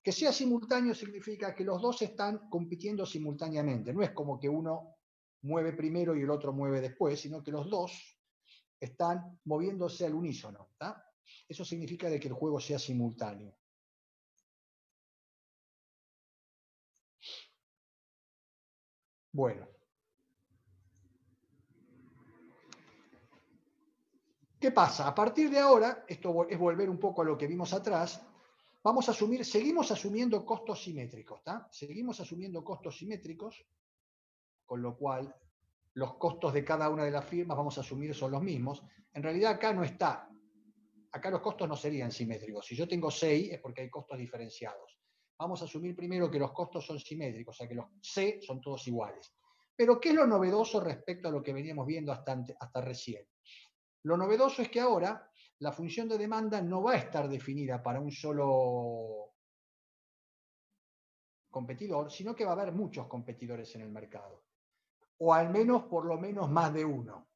Speaker 1: Que sea simultáneo significa que los dos están compitiendo simultáneamente. No es como que uno mueve primero y el otro mueve después, sino que los dos están moviéndose al unísono. ¿Tá? Eso significa de que el juego sea simultáneo. Bueno. ¿Qué pasa? A partir de ahora, esto es volver un poco a lo que vimos atrás, seguimos asumiendo costos simétricos, ¿tá? Seguimos asumiendo costos simétricos, con lo cual los costos de cada una de las firmas vamos a asumir son los mismos. En realidad acá no está. Acá los costos no serían simétricos. Si yo tengo 6 es porque hay costos diferenciados. Vamos a asumir primero que los costos son simétricos, o sea que los C son todos iguales. Pero ¿qué es lo novedoso respecto a lo que veníamos viendo hasta recién? Lo novedoso es que ahora la función de demanda no va a estar definida para un solo competidor, sino que va a haber muchos competidores en el mercado. O al menos, por lo menos, más de uno.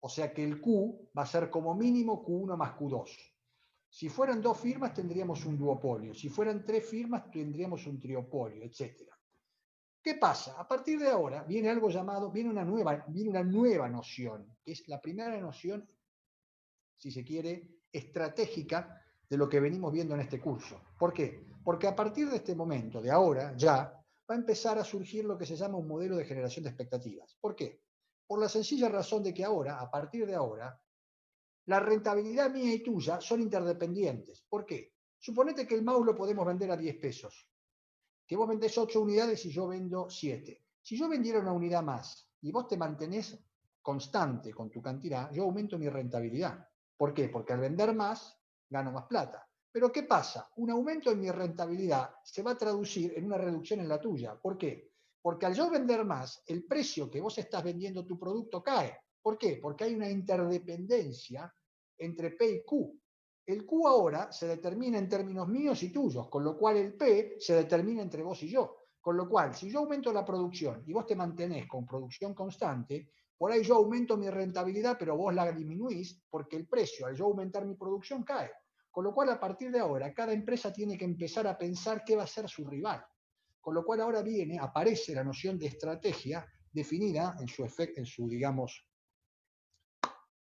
Speaker 1: O sea que el Q va a ser como mínimo Q1 más Q2. Si fueran dos firmas tendríamos un duopolio. Si fueran tres firmas tendríamos un triopolio, etc. ¿Qué pasa? A partir de ahora viene algo llamado, viene una nueva noción, que es la primera noción, si se quiere, estratégica de lo que venimos viendo en este curso. ¿Por qué? Porque a partir de este momento, de ahora, ya, va a empezar a surgir lo que se llama un modelo de generación de expectativas. ¿Por qué? Por la sencilla razón de que ahora, a partir de ahora, la rentabilidad mía y tuya son interdependientes. ¿Por qué? Suponete que el mouse lo podemos vender a 10 pesos, que vos vendés 8 unidades y yo vendo 7. Si yo vendiera una unidad más y vos te mantenés constante con tu cantidad, yo aumento mi rentabilidad. ¿Por qué? Porque al vender más, gano más plata. Pero ¿qué pasa? Un aumento en mi rentabilidad se va a traducir en una reducción en la tuya. ¿Por qué? Porque al yo vender más, el precio que vos estás vendiendo tu producto cae. ¿Por qué? Porque hay una interdependencia entre P y Q. El Q ahora se determina en términos míos y tuyos, con lo cual el P se determina entre vos y yo. Con lo cual, si yo aumento la producción y vos te mantenés con producción constante, por ahí yo aumento mi rentabilidad, pero vos la disminuís porque el precio, al yo aumentar mi producción, cae. Con lo cual, a partir de ahora, cada empresa tiene que empezar a pensar qué va a ser su rival. Con lo cual, ahora aparece la noción de estrategia definida en su digamos,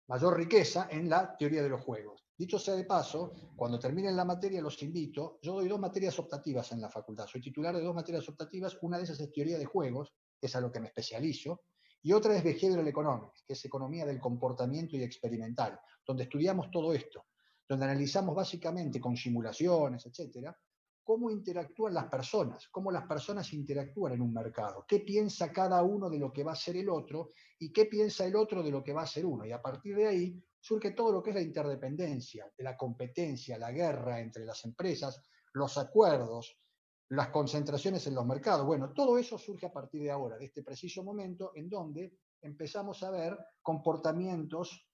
Speaker 1: mayor riqueza en la teoría de los juegos. Dicho sea de paso, cuando terminen la materia los invito, yo doy 2 materias optativas en la facultad, soy titular de 2 materias optativas, una de esas es teoría de juegos, que es a lo que me especializo, y otra es behavioral economics, que es economía del comportamiento y experimental, donde estudiamos todo esto, donde analizamos básicamente con simulaciones, etcétera, cómo interactúan las personas, cómo las personas interactúan en un mercado, qué piensa cada uno de lo que va a ser el otro y qué piensa el otro de lo que va a ser uno. Y a partir de ahí surge todo lo que es la interdependencia, la competencia, la guerra entre las empresas, los acuerdos, las concentraciones en los mercados. Bueno, todo eso surge a partir de ahora, de este preciso momento en donde empezamos a ver comportamientos,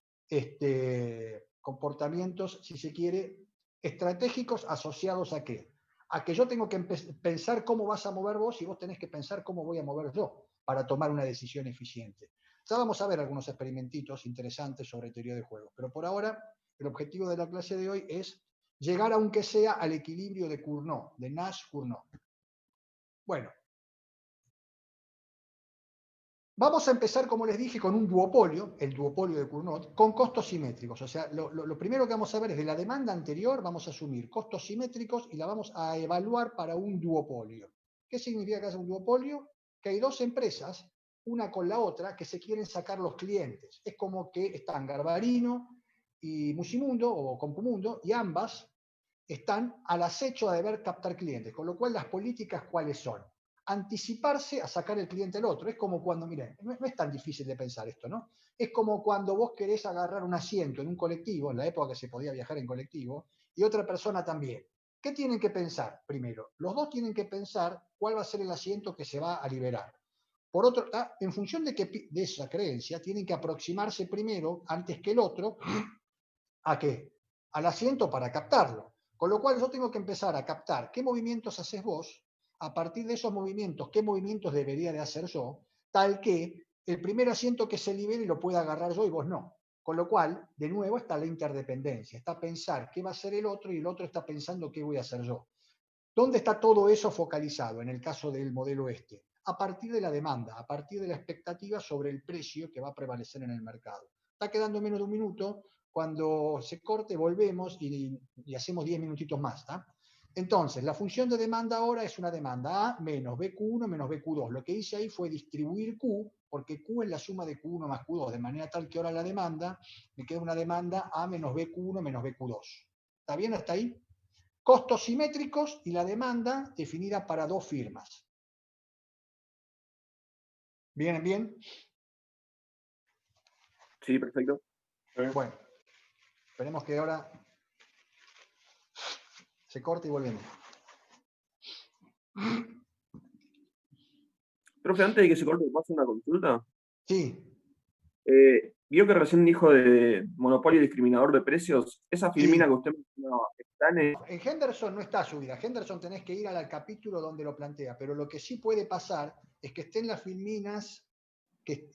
Speaker 1: si se quiere, estratégicos asociados a qué? A que yo tengo que pensar cómo vas a mover vos y vos tenés que pensar cómo voy a mover yo para tomar una decisión eficiente. Ya vamos a ver algunos experimentitos interesantes sobre teoría de juegos, pero por ahora el objetivo de la clase de hoy es llegar aunque sea al equilibrio de Cournot, de Nash-Cournot. Bueno, vamos a empezar, como les dije, con un duopolio, el duopolio de Cournot, con costos simétricos. O sea, lo primero que vamos a ver es de la demanda anterior, vamos a asumir costos simétricos y la vamos a evaluar para un duopolio. ¿Qué significa que es un duopolio? Que hay 2 empresas, una con la otra, que se quieren sacar los clientes. Es como que están Garbarino y Musimundo, o Compumundo, y ambas están al acecho de deber captar clientes. Con lo cual, las políticas, ¿cuáles son? Anticiparse a sacar el cliente al otro. Es como cuando, miren, no es tan difícil de pensar esto, ¿no? Es como cuando vos querés agarrar un asiento en un colectivo, en la época que se podía viajar en colectivo, y otra persona también. ¿Qué tienen que pensar? Primero, los dos tienen que pensar cuál va a ser el asiento que se va a liberar. Por otro, en función de esa creencia, tienen que aproximarse primero, antes que el otro, ¿a qué? Al asiento para captarlo. Con lo cual yo tengo que empezar a captar qué movimientos haces vos, a partir de esos movimientos, qué movimientos debería de hacer yo, tal que el primer asiento que se libere lo pueda agarrar yo y vos no. Con lo cual, de nuevo, está la interdependencia. Está pensar qué va a hacer el otro y el otro está pensando qué voy a hacer yo. ¿Dónde está todo eso focalizado en el caso del modelo este? A partir de la demanda, a partir de la expectativa sobre el precio que va a prevalecer en el mercado. Está quedando menos de un minuto. Cuando se corte, volvemos y hacemos 10 minutitos más. ¿tá? Entonces, la función de demanda ahora es una demanda A menos BQ1 menos BQ2. Lo que hice ahí fue distribuir Q, porque Q es la suma de Q1 más Q2, de manera tal que ahora la demanda me queda una demanda A menos BQ1 menos BQ2. ¿Está bien hasta ahí? Costos simétricos y la demanda definida para 2 firmas. ¿Bien? ¿Bien?
Speaker 4: Sí, perfecto.
Speaker 1: Bueno, esperemos que ahora se corte y volvemos.
Speaker 4: Profe, antes de que se corte, ¿puedo hacer una consulta?
Speaker 1: Sí.
Speaker 4: Vio que recién dijo de monopolio discriminador de precios. Esa filmina
Speaker 1: Sí.
Speaker 4: que usted mencionaba, ¿está
Speaker 1: En Henderson no está subida. Henderson tenés que ir al capítulo donde lo plantea, pero lo que sí puede pasar es que estén las filminas, que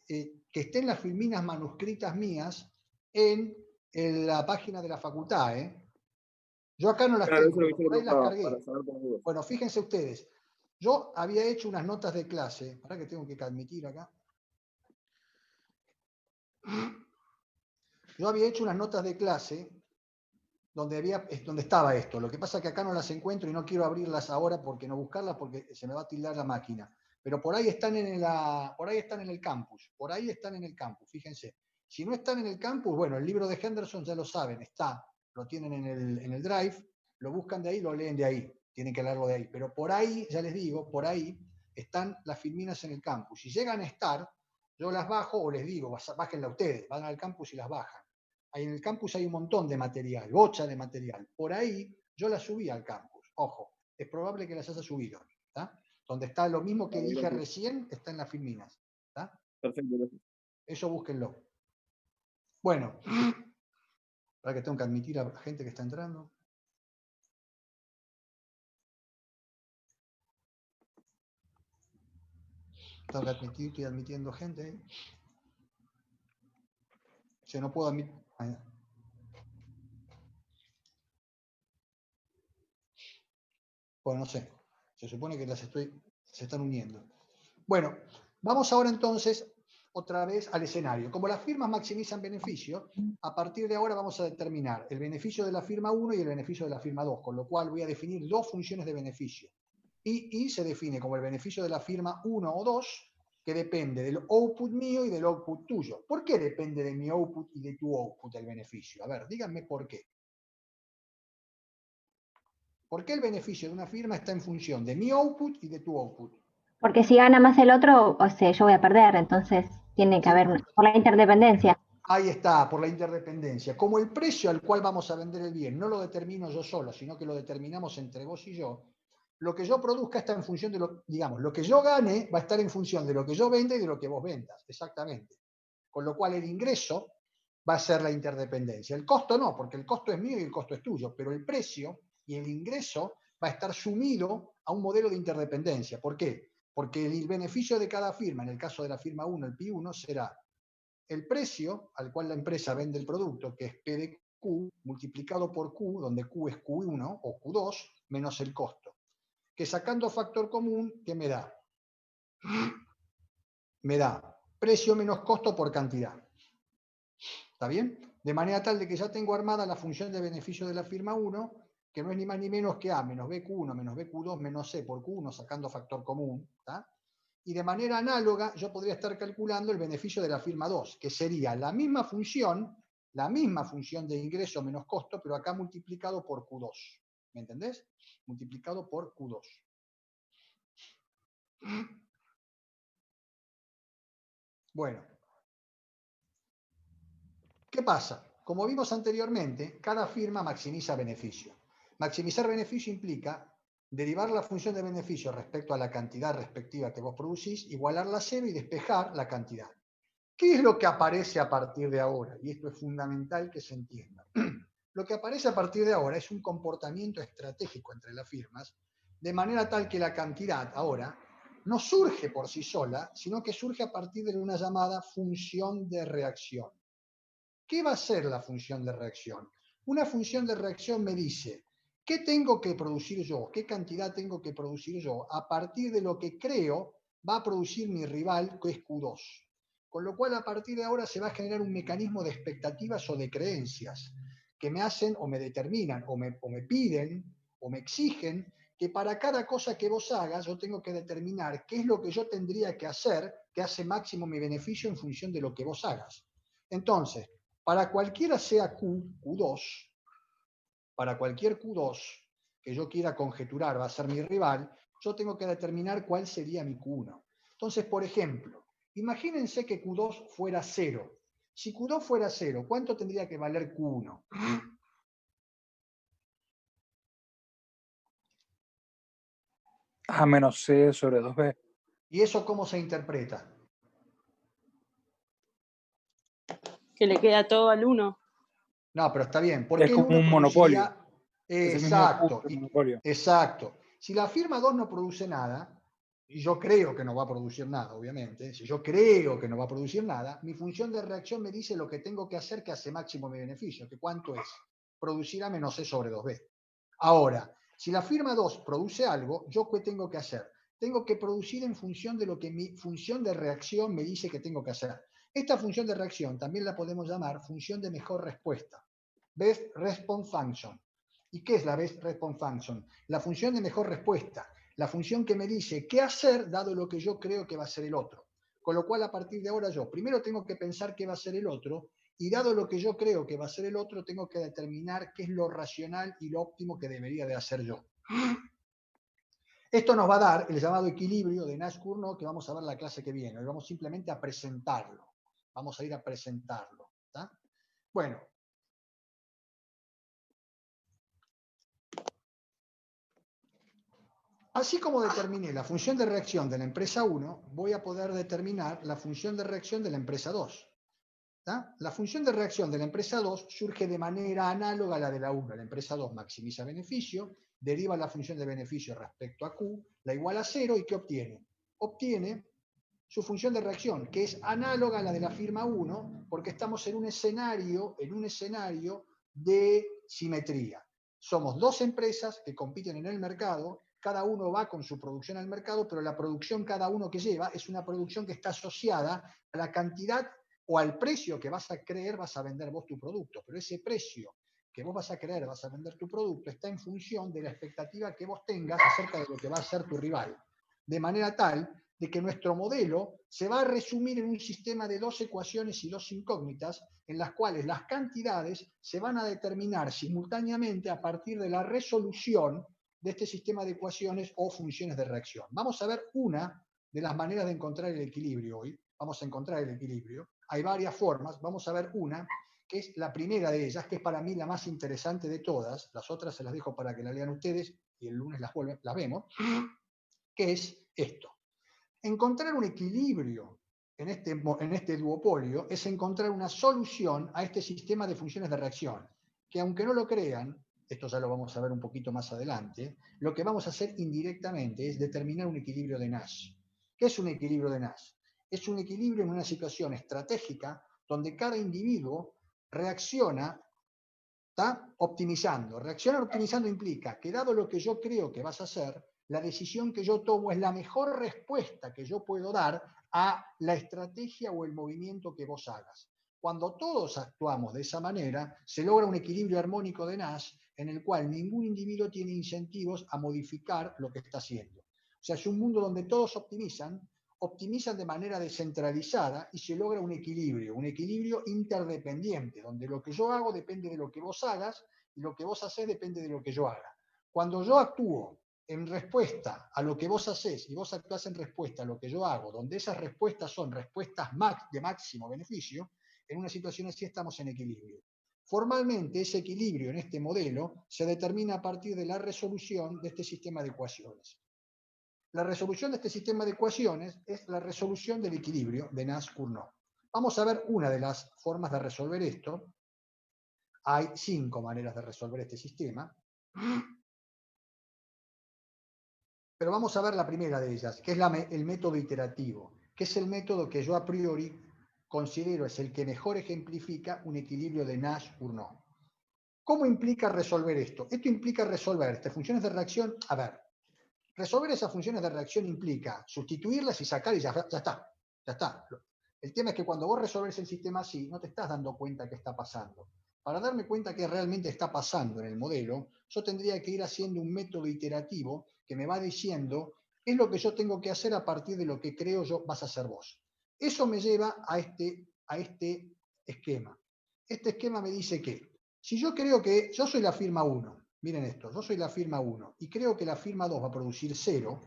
Speaker 1: estén las filminas manuscritas mías en la página de la facultad. Yo acá no las
Speaker 4: Claro,
Speaker 1: tengo,
Speaker 4: eso es lo
Speaker 1: pero
Speaker 4: que yo
Speaker 1: por ahí las
Speaker 4: para
Speaker 1: cargué.
Speaker 4: saber por las dudas.
Speaker 1: Bueno, fíjense ustedes, Yo había hecho unas notas de clase, para que tengo que admitir acá. Yo había hecho unas notas de clase donde estaba esto. Lo que pasa es que acá no las encuentro y no quiero abrirlas ahora porque no buscarlas porque se me va a tildar la máquina. Pero por ahí están en el campus. Por ahí están en el campus, fíjense. Si no están en el campus, bueno, el libro de Henderson ya lo saben, lo tienen en el Drive, lo buscan de ahí, lo leen de ahí. Tienen que leerlo de ahí. Pero por ahí, ya les digo, por ahí están las filminas en el campus. Si llegan a estar, yo las bajo o les digo, bájenla ustedes, van al campus y las bajan. Ahí en el campus hay un montón de material, bocha de material. Por ahí yo las subí al campus. Ojo, es probable que las haya subido. ¿Tá? Donde está lo mismo que dije recién, está en las filminas. ¿Tá?
Speaker 4: Perfecto, gracias.
Speaker 1: Eso búsquenlo. Bueno, para que tengo que admitir a la gente que está entrando. Tengo que admitir, estoy admitiendo gente. Si no puedo admitir. Bueno, no sé. Se supone que se están uniendo. Bueno, vamos ahora entonces otra vez al escenario. Como las firmas maximizan beneficio, a partir de ahora vamos a determinar el beneficio de la firma 1 y el beneficio de la firma 2, con lo cual voy a definir dos funciones de beneficio. Y se define como el beneficio de la firma 1 o 2, que depende del output mío y del output tuyo. ¿Por qué depende de mi output y de tu output el beneficio? A ver, díganme por qué. ¿Por qué el beneficio de una firma está en función de mi output y de tu output?
Speaker 3: Porque si gana más el otro, o sea, yo voy a perder, entonces tiene que
Speaker 1: Sí.
Speaker 3: haber, por la interdependencia.
Speaker 1: Ahí está, por la interdependencia. Como el precio al cual vamos a vender el bien no lo determino yo solo, sino que lo determinamos entre vos y yo, lo que yo produzca está en función de lo que yo gane va a estar en función de lo que yo venda y de lo que vos vendas, exactamente. Con lo cual el ingreso va a ser la interdependencia. El costo no, porque el costo es mío y el costo es tuyo, pero el precio y el ingreso va a estar sumido a un modelo de interdependencia. ¿Por qué? Porque el beneficio de cada firma, en el caso de la firma 1, el Pi1, será el precio al cual la empresa vende el producto, que es P de Q, multiplicado por Q, donde Q es Q1 o Q2, menos el costo. Que sacando factor común, ¿qué me da? Me da precio menos costo por cantidad. ¿Está bien? De manera tal de que ya tengo armada la función de beneficio de la firma 1, que no es ni más ni menos que A menos BQ1 menos BQ2 menos C por Q1 sacando factor común. ¿Tá? Y de manera análoga yo podría estar calculando el beneficio de la firma 2, que sería la misma función de ingreso menos costo, pero acá multiplicado por Q2. ¿Me entendés? Multiplicado por Q2. Bueno. ¿Qué pasa? Como vimos anteriormente, cada firma maximiza beneficio. Maximizar beneficio implica derivar la función de beneficio respecto a la cantidad respectiva que vos producís, igualarla a cero y despejar la cantidad. ¿Qué es lo que aparece a partir de ahora? Y esto es fundamental que se entienda. Lo que aparece a partir de ahora es un comportamiento estratégico entre las firmas, de manera tal que la cantidad ahora no surge por sí sola, sino que surge a partir de una llamada función de reacción. ¿Qué va a ser la función de reacción? Una función de reacción me dice, ¿qué tengo que producir yo? ¿Qué cantidad tengo que producir yo? A partir de lo que creo va a producir mi rival, que es Q2. Con lo cual, a partir de ahora se va a generar un mecanismo de expectativas o de creencias que me hacen o me determinan o me piden o me exigen que para cada cosa que vos hagas yo tengo que determinar qué es lo que yo tendría que hacer que hace máximo mi beneficio en función de lo que vos hagas. Entonces, para cualquiera sea Q2, para cualquier Q2 que yo quiera conjeturar va a ser mi rival, yo tengo que determinar cuál sería mi Q1. Entonces, por ejemplo, imagínense que Q2 fuera 0. Si Q2 fuera 0, ¿cuánto tendría que valer Q1?
Speaker 7: A menos C sobre 2B.
Speaker 1: ¿Y eso cómo se interpreta?
Speaker 5: Que le queda todo al 1.
Speaker 1: No, pero está bien. ¿Por qué
Speaker 7: Es
Speaker 1: el
Speaker 7: como
Speaker 1: 1
Speaker 7: un
Speaker 1: produciría?
Speaker 7: monopolio. Es el mismo
Speaker 1: Exacto.
Speaker 7: monopolio.
Speaker 1: Exacto. Si la firma 2 no produce nada, y yo creo que no va a producir nada, obviamente, si yo creo que no va a producir nada, mi función de reacción me dice lo que tengo que hacer que hace máximo mi beneficio, que cuánto es, producir a menos C sobre 2B. Ahora, si la firma 2 produce algo, ¿yo qué tengo que hacer? tengo que producir en función de lo que mi función de reacción me dice que tengo que hacer. Esta función de reacción también la podemos llamar función de mejor respuesta. Best Response Function. ¿Y qué es la Best Response Function? La función de mejor respuesta. La función que me dice qué hacer dado lo que yo creo que va a ser el otro. Con lo cual, a partir de ahora yo primero tengo que pensar qué va a ser el otro y dado lo que yo creo que va a ser el otro, tengo que determinar qué es lo racional y lo óptimo que debería de hacer yo. Esto nos va a dar el llamado equilibrio de Nash-Cournot que vamos a ver la clase que viene. Hoy vamos simplemente a presentarlo. Vamos a ir a presentarlo. ¿Tá? Bueno. Así como determiné la función de reacción de la empresa 1, voy a poder determinar la función de reacción de la empresa 2. ¿Tá? La función de reacción de la empresa 2 surge de manera análoga a la de la 1. La empresa 2 maximiza beneficio, deriva la función de beneficio respecto a Q, la iguala a 0 y ¿qué obtiene? Obtiene su función de reacción, que es análoga a la de la firma 1, porque estamos en un escenario de simetría. Somos dos empresas que compiten en el mercado, cada uno va con su producción al mercado, pero la producción cada uno que lleva es una producción que está asociada a la cantidad o al precio que vas a creer vas a vender vos tu producto. Pero ese precio que vos vas a creer vas a vender tu producto está en función de la expectativa que vos tengas acerca de lo que va a ser tu rival. De manera tal de que nuestro modelo se va a resumir en un sistema de dos ecuaciones y dos incógnitas en las cuales las cantidades se van a determinar simultáneamente a partir de la resolución de este sistema de ecuaciones o funciones de reacción. Vamos a ver una de las maneras de encontrar el equilibrio hoy. Vamos a encontrar el equilibrio. Hay varias formas. Vamos a ver una, que es la primera de ellas, que es para mí la más interesante de todas. Las otras se las dejo para que la lean ustedes y el lunes las vemos, que es esto. Encontrar un equilibrio en este duopolio es encontrar una solución a este sistema de funciones de reacción, que aunque no lo crean, esto ya lo vamos a ver un poquito más adelante, lo que vamos a hacer indirectamente es determinar un equilibrio de Nash. ¿Qué es un equilibrio de Nash? Es un equilibrio en una situación estratégica donde cada individuo reacciona optimizando. Reaccionar optimizando implica que dado lo que yo creo que vas a hacer, la decisión que yo tomo es la mejor respuesta que yo puedo dar a la estrategia o el movimiento que vos hagas. Cuando todos actuamos de esa manera, se logra un equilibrio armónico de Nash en el cual ningún individuo tiene incentivos a modificar lo que está haciendo. O sea, es un mundo donde todos optimizan de manera descentralizada y se logra un equilibrio interdependiente, donde lo que yo hago depende de lo que vos hagas y lo que vos hacés depende de lo que yo haga. Cuando yo actúo en respuesta a lo que vos hacés y vos actuás en respuesta a lo que yo hago, donde esas respuestas son respuestas de máximo beneficio, en una situación así estamos en equilibrio. Formalmente, ese equilibrio en este modelo se determina a partir de la resolución de este sistema de ecuaciones. La resolución de este sistema de ecuaciones es la resolución del equilibrio de Nash-Cournot. Vamos a ver una de las formas de resolver esto. Hay 5 maneras de resolver este sistema. Pero vamos a ver la primera de ellas, que es el método iterativo, que es el método que yo a priori considero es el que mejor ejemplifica un equilibrio de Nash-Cournot. ¿Cómo implica resolver esto? Esto implica resolver estas funciones de reacción. A ver, resolver esas funciones de reacción implica sustituirlas y sacar y ya está. El tema es que cuando vos resolvés el sistema así, no te estás dando cuenta qué está pasando. Para darme cuenta qué realmente está pasando en el modelo, yo tendría que ir haciendo un método iterativo que me va diciendo qué es lo que yo tengo que hacer a partir de lo que creo yo vas a hacer vos. Eso me lleva a este esquema. Este esquema me dice que si yo creo que yo soy la firma 1, miren esto, yo soy la firma 1 y creo que la firma 2 va a producir 0,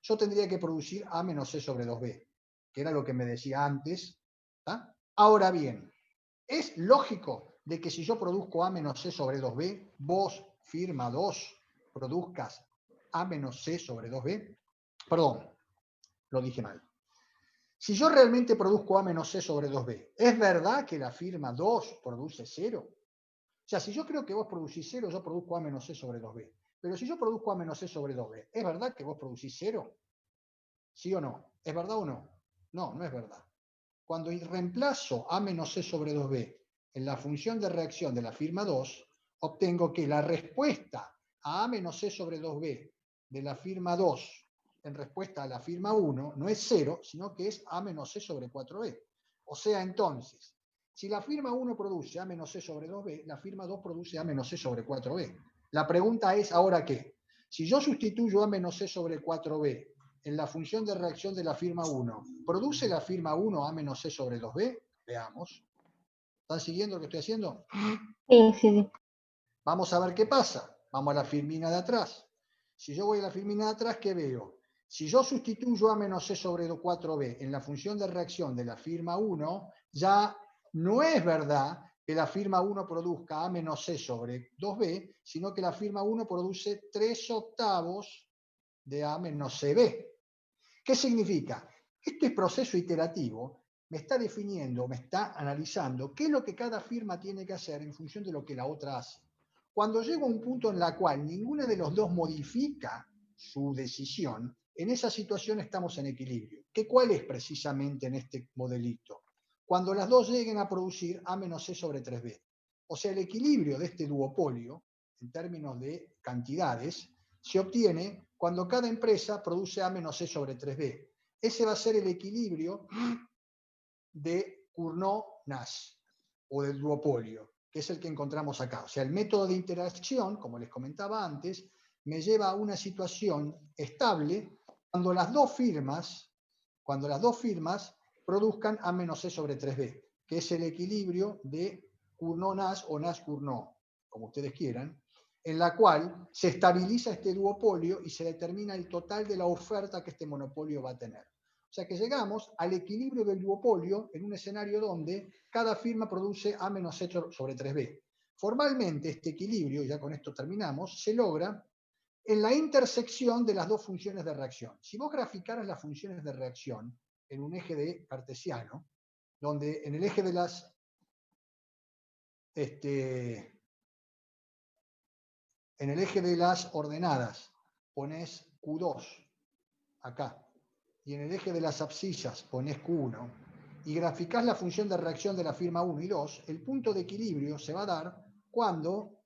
Speaker 1: yo tendría que producir A menos C sobre 2B, que era lo que me decía antes. ¿Tá? Ahora bien, es lógico de que si yo produzco A menos C sobre 2B, vos, firma 2, produzcas A menos C sobre 2B. Perdón, lo dije mal. Si yo realmente produzco A menos C sobre 2B, ¿es verdad que la firma 2 produce 0? O sea, si yo creo que vos producís 0, yo produzco A menos C sobre 2B. Pero si yo produzco A menos C sobre 2B, ¿es verdad que vos producís 0? ¿Sí o no? ¿Es verdad o no? No, no es verdad. Cuando reemplazo A menos C sobre 2B en la función de reacción de la firma 2, obtengo que la respuesta a A menos C sobre 2B de la firma 2 en respuesta a la firma 1 no es 0, sino que es A menos C sobre 4B. O sea, entonces, si la firma 1 produce A menos C sobre 2B, la firma 2 produce A menos C sobre 4B. La pregunta es, ¿ahora qué? Si yo sustituyo A menos C sobre 4B en la función de reacción de la firma 1, ¿produce la firma 1 A menos C sobre 2B? Veamos. ¿Están siguiendo lo que estoy haciendo?
Speaker 3: Sí, sí, sí.
Speaker 1: Vamos a ver qué pasa. Vamos a la firmina de atrás. Si yo voy a la firmina de atrás, ¿qué veo? Si yo sustituyo A menos C sobre 4B en la función de reacción de la firma 1, ya no es verdad que la firma 1 produzca A menos C sobre 2B, sino que la firma 1 produce 3/8 de A menos CB. ¿Qué significa? Este proceso iterativo me está definiendo, me está analizando qué es lo que cada firma tiene que hacer en función de lo que la otra hace. Cuando llego a un punto en la cual ninguna de los dos modifica su decisión, en esa situación estamos en equilibrio. ¿Cuál es precisamente en este modelito? Cuando las dos lleguen a producir A menos C sobre 3B. O sea, el equilibrio de este duopolio, en términos de cantidades, se obtiene cuando cada empresa produce A menos C sobre 3B. Ese va a ser el equilibrio de Cournot-Nash, o del duopolio, que es el que encontramos acá. O sea, el método de interacción, como les comentaba antes, me lleva a una situación estable cuando las dos firmas produzcan A menos C sobre 3B, que es el equilibrio de Cournot-Nash o Nash-Cournot, como ustedes quieran, en la cual se estabiliza este duopolio y se determina el total de la oferta que este monopolio va a tener. O sea que llegamos al equilibrio del duopolio en un escenario donde cada firma produce A menos C sobre 3B. Formalmente este equilibrio, ya con esto terminamos, se logra en la intersección de las dos funciones de reacción. Si vos graficaras las funciones de reacción en un eje de cartesiano, donde en el eje de las en el eje de las ordenadas pones Q2 acá, y en el eje de las abscisas pones Q1, y graficás la función de reacción de la firma 1 y 2, el punto de equilibrio se va a dar cuando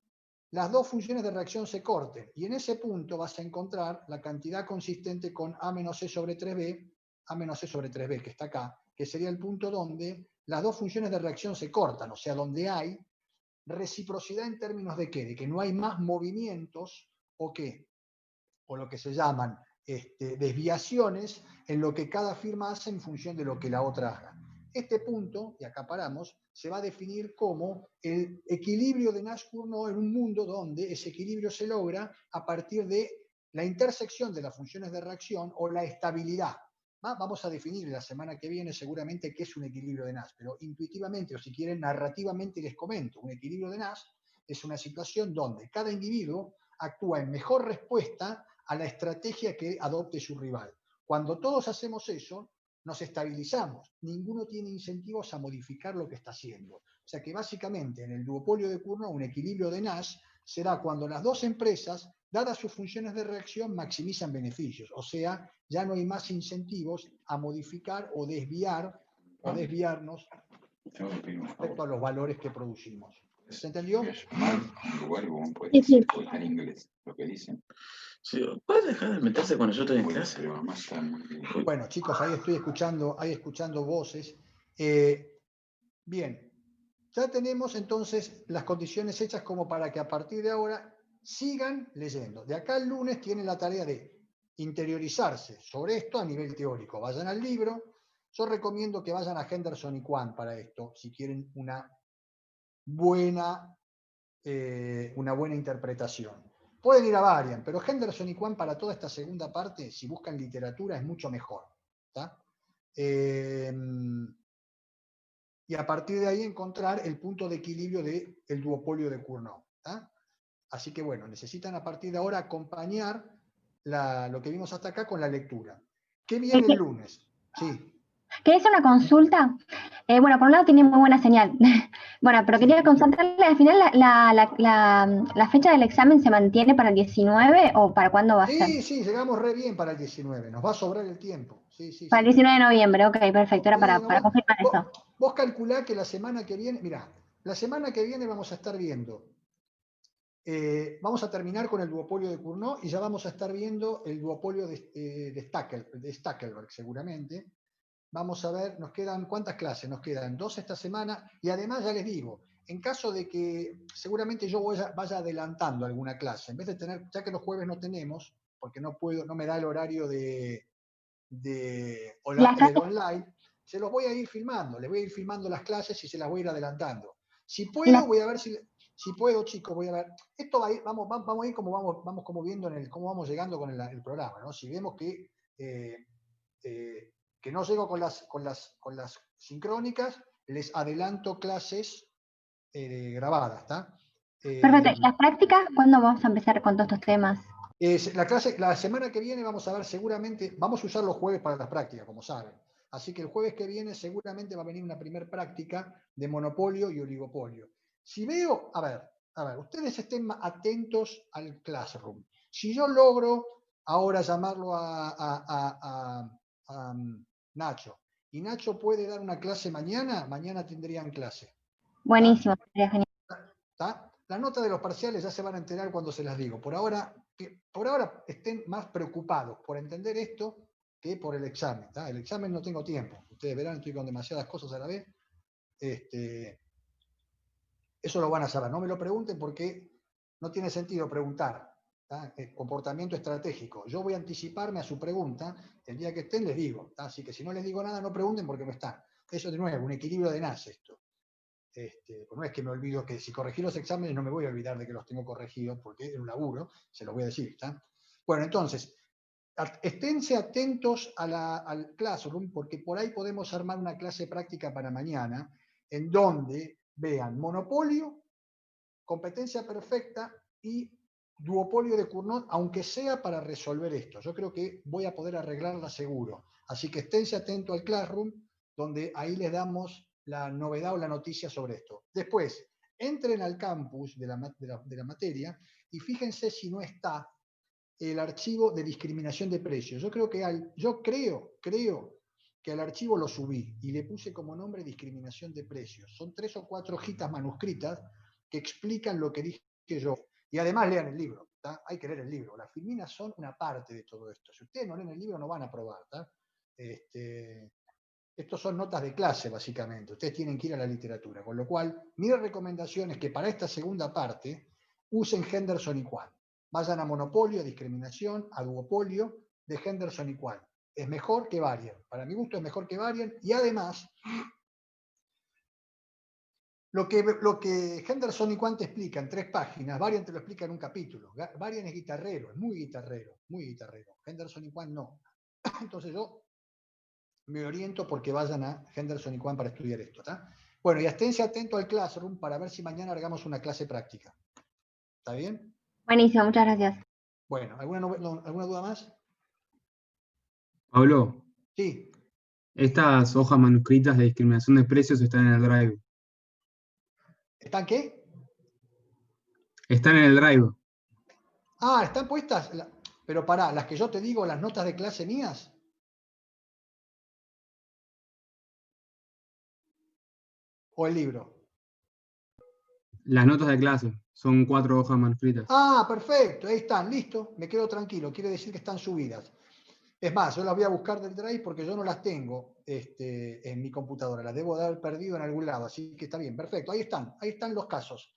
Speaker 1: las dos funciones de reacción se corten, y en ese punto vas a encontrar la cantidad consistente con A menos C sobre 3B, A menos C sobre 3B, que está acá, que sería el punto donde las dos funciones de reacción se cortan, o sea, donde hay reciprocidad en términos de qué, de que no hay más movimientos o qué, o lo que se llaman desviaciones en lo que cada firma hace en función de lo que la otra haga. Este punto, y acá paramos, se va a definir como el equilibrio de Nash-Cournot en un mundo donde ese equilibrio se logra a partir de la intersección de las funciones de reacción o la estabilidad. Vamos a definir la semana que viene seguramente qué es un equilibrio de Nash, pero intuitivamente o si quieren narrativamente les comento, un equilibrio de Nash es una situación donde cada individuo actúa en mejor respuesta a la estrategia que adopte su rival. Cuando todos hacemos eso, nos estabilizamos. Ninguno tiene incentivos a modificar lo que está haciendo. O sea que básicamente en el duopolio de Cournot un equilibrio de Nash será cuando las dos empresas, dadas sus funciones de reacción, maximizan beneficios. O sea, ya no hay más incentivos a modificar o desviar o desviarnos respecto a los valores que producimos. ¿Se entendió?
Speaker 3: Sí, sí.
Speaker 8: Está en inglés lo que dicen.
Speaker 9: Sí, ¿puedes dejar de meterse cuando yo estoy en clase?
Speaker 8: Pero además está muy bien.
Speaker 1: Bueno, chicos, ahí estoy escuchando voces. Bien, ya tenemos entonces las condiciones hechas como para que a partir de ahora sigan leyendo. De acá al lunes tienen la tarea de interiorizarse sobre esto a nivel teórico. Vayan al libro. Yo recomiendo que vayan a Henderson y Kwan para esto, si quieren una buena interpretación. Pueden ir a Varian, pero Henderson y Kwan para toda esta segunda parte, si buscan literatura, es mucho mejor. ¿Tá? Y a partir de ahí encontrar el punto de equilibrio del duopolio de Cournot. ¿Tá? Así que bueno, necesitan a partir de ahora acompañar lo que vimos hasta acá con la lectura. ¿Qué viene el lunes? Sí.
Speaker 3: ¿Querés una consulta? Bueno, por un lado tiene muy buena señal. Bueno, pero quería consultarle, al final la fecha del examen se mantiene para el 19 o para cuándo va a ser?
Speaker 1: Sí, llegamos re bien para el 19, nos va a sobrar el tiempo. Sí,
Speaker 3: para el 19 de noviembre, ok, perfecto, era para confirmar eso.
Speaker 1: Vos calculá que la semana que viene, mirá, la semana que viene vamos a estar viendo Vamos a terminar con el duopolio de Cournot y ya vamos a estar viendo el duopolio de Stackelberg seguramente. Vamos a ver, nos quedan, ¿cuántas clases? Nos quedan 2 esta semana y además ya les digo, en caso de que seguramente yo vaya adelantando alguna clase, en vez de tener, ya que los jueves no tenemos, porque no me da el horario del online, se los voy a ir filmando, les voy a ir filmando las clases y se las voy a ir adelantando. Si puedo, voy a ver si puedo, chicos, voy a ver. Esto va a ir, vamos a ir como vamos como viendo cómo vamos llegando con el programa, ¿no? Si vemos que no llego con las sincrónicas, les adelanto clases grabadas, ¿está?
Speaker 3: Perfecto. ¿Y las prácticas? ¿Cuándo vamos a empezar con todos estos temas?
Speaker 1: La semana que viene vamos a ver seguramente, vamos a usar los jueves para las prácticas, como saben. Así que el jueves que viene seguramente va a venir una primera práctica de monopolio y oligopolio. Si veo, a ver, ustedes estén atentos al Classroom. Si yo logro ahora llamarlo a Nacho, y Nacho puede dar una clase mañana tendrían clase.
Speaker 3: Buenísimo, sería genial.
Speaker 1: ¿Está? La nota de los parciales ya se van a enterar cuando se las digo. Por ahora estén más preocupados por entender esto que por el examen. ¿Está? El examen no tengo tiempo. Ustedes verán, estoy con demasiadas cosas a la vez. Eso lo van a saber. No me lo pregunten porque no tiene sentido preguntar. ¿Está? El comportamiento estratégico. Yo voy a anticiparme a su pregunta. El día que estén les digo. ¿Está? Así que si no les digo nada, no pregunten porque no están. Eso de nuevo, un equilibrio de NAS esto. No es que me olvido que si corregí los exámenes no me voy a olvidar de que los tengo corregidos porque es un laburo, se los voy a decir. ¿Está? Bueno, entonces, esténse atentos al Classroom porque por ahí podemos armar una clase práctica para mañana en donde vean monopolio, competencia perfecta y duopolio de Cournot, aunque sea para resolver esto. Yo creo que voy a poder arreglarla seguro. Así que esténse atentos al Classroom, donde ahí les damos la novedad o la noticia sobre esto. Después, entren al campus de la materia y fíjense si no está el archivo de discriminación de precios. Yo creo que creo que al archivo lo subí y le puse como nombre discriminación de precios. Son 3 o 4 hojitas manuscritas que explican lo que dije yo. Y además lean el libro. ¿Tá? Hay que leer el libro. Las filminas son una parte de todo esto. Si ustedes no leen el libro no van a aprobar. ¿Tá? Estos son notas de clase, básicamente. Ustedes tienen que ir a la literatura. Con lo cual, mi recomendación es que para esta segunda parte usen Henderson y Kwan. Vayan a monopolio, a discriminación, a duopolio de Henderson y Kwan. Es mejor que Varian. Para mi gusto es mejor que Varian. Y además, lo que Henderson y Kwan te explica en 3 páginas, Varian te lo explica en un capítulo. Varian es guitarrero, es muy guitarrero, muy guitarrero. Henderson y Kwan no. Entonces yo me oriento porque vayan a Henderson y Kwan para estudiar esto. ¿Tá? Bueno, y esténse atentos al Classroom para ver si mañana hagamos una clase práctica. ¿Está bien?
Speaker 3: Buenísimo, muchas gracias.
Speaker 1: Bueno, ¿alguna duda más?
Speaker 10: Pablo,
Speaker 1: Sí.
Speaker 10: estas hojas manuscritas de discriminación de precios están en el Drive.
Speaker 1: ¿Están qué?
Speaker 10: Están en el Drive.
Speaker 1: Ah, ¿están puestas? Pero pará, las que yo te digo, las notas de clase mías. ¿O el libro?
Speaker 10: Las notas de clase son 4 hojas manuscritas.
Speaker 1: Ah, perfecto, ahí están, listo, me quedo tranquilo, quiere decir que están subidas. Es más, yo las voy a buscar del Drive porque yo no las tengo en mi computadora, las debo de haber perdido en algún lado, así que está bien, perfecto, ahí están los casos.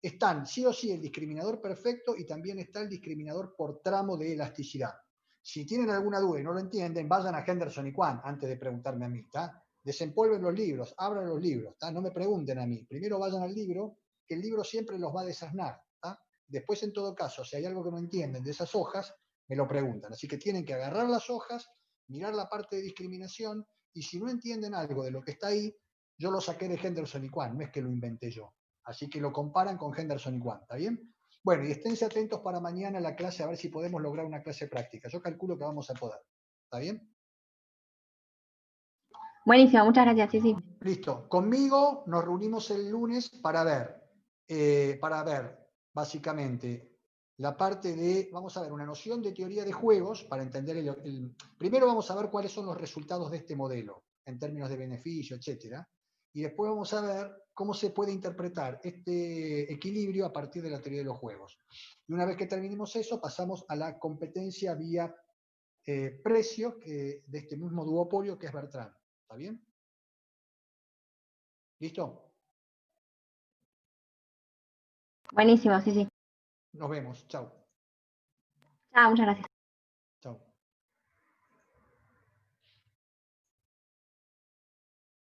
Speaker 1: Están sí o sí el discriminador perfecto y también está el discriminador por tramo de elasticidad. Si tienen alguna duda y no lo entienden, vayan a Henderson y Kwan antes de preguntarme a mí, ¿está? Desempolven los libros, abran los libros, ¿tá? No me pregunten a mí, primero vayan al libro, que el libro siempre los va a desasnar. ¿Tá? Después, en todo caso, si hay algo que no entienden de esas hojas, me lo preguntan. Así que tienen que agarrar las hojas, mirar la parte de discriminación, y si no entienden algo de lo que está ahí, yo lo saqué de Henderson y Kwan, no es que lo inventé yo. Así que lo comparan con Henderson y Kwan, ¿está bien? Bueno, y esténse atentos para mañana la clase, a ver si podemos lograr una clase práctica. Yo calculo que vamos a poder. ¿Está bien?
Speaker 3: Buenísimo, muchas gracias, sí.
Speaker 1: Listo. Conmigo nos reunimos el lunes para ver básicamente la parte de, vamos a ver, una noción de teoría de juegos para entender primero vamos a ver cuáles son los resultados de este modelo en términos de beneficio, etcétera. Y después vamos a ver cómo se puede interpretar este equilibrio a partir de la teoría de los juegos. Y una vez que terminemos eso, pasamos a la competencia vía precio de este mismo duopolio que es Bertrand. ¿Está bien? ¿Listo?
Speaker 3: Buenísimo, sí, sí.
Speaker 1: Nos vemos. Chao.
Speaker 3: Chao, muchas gracias.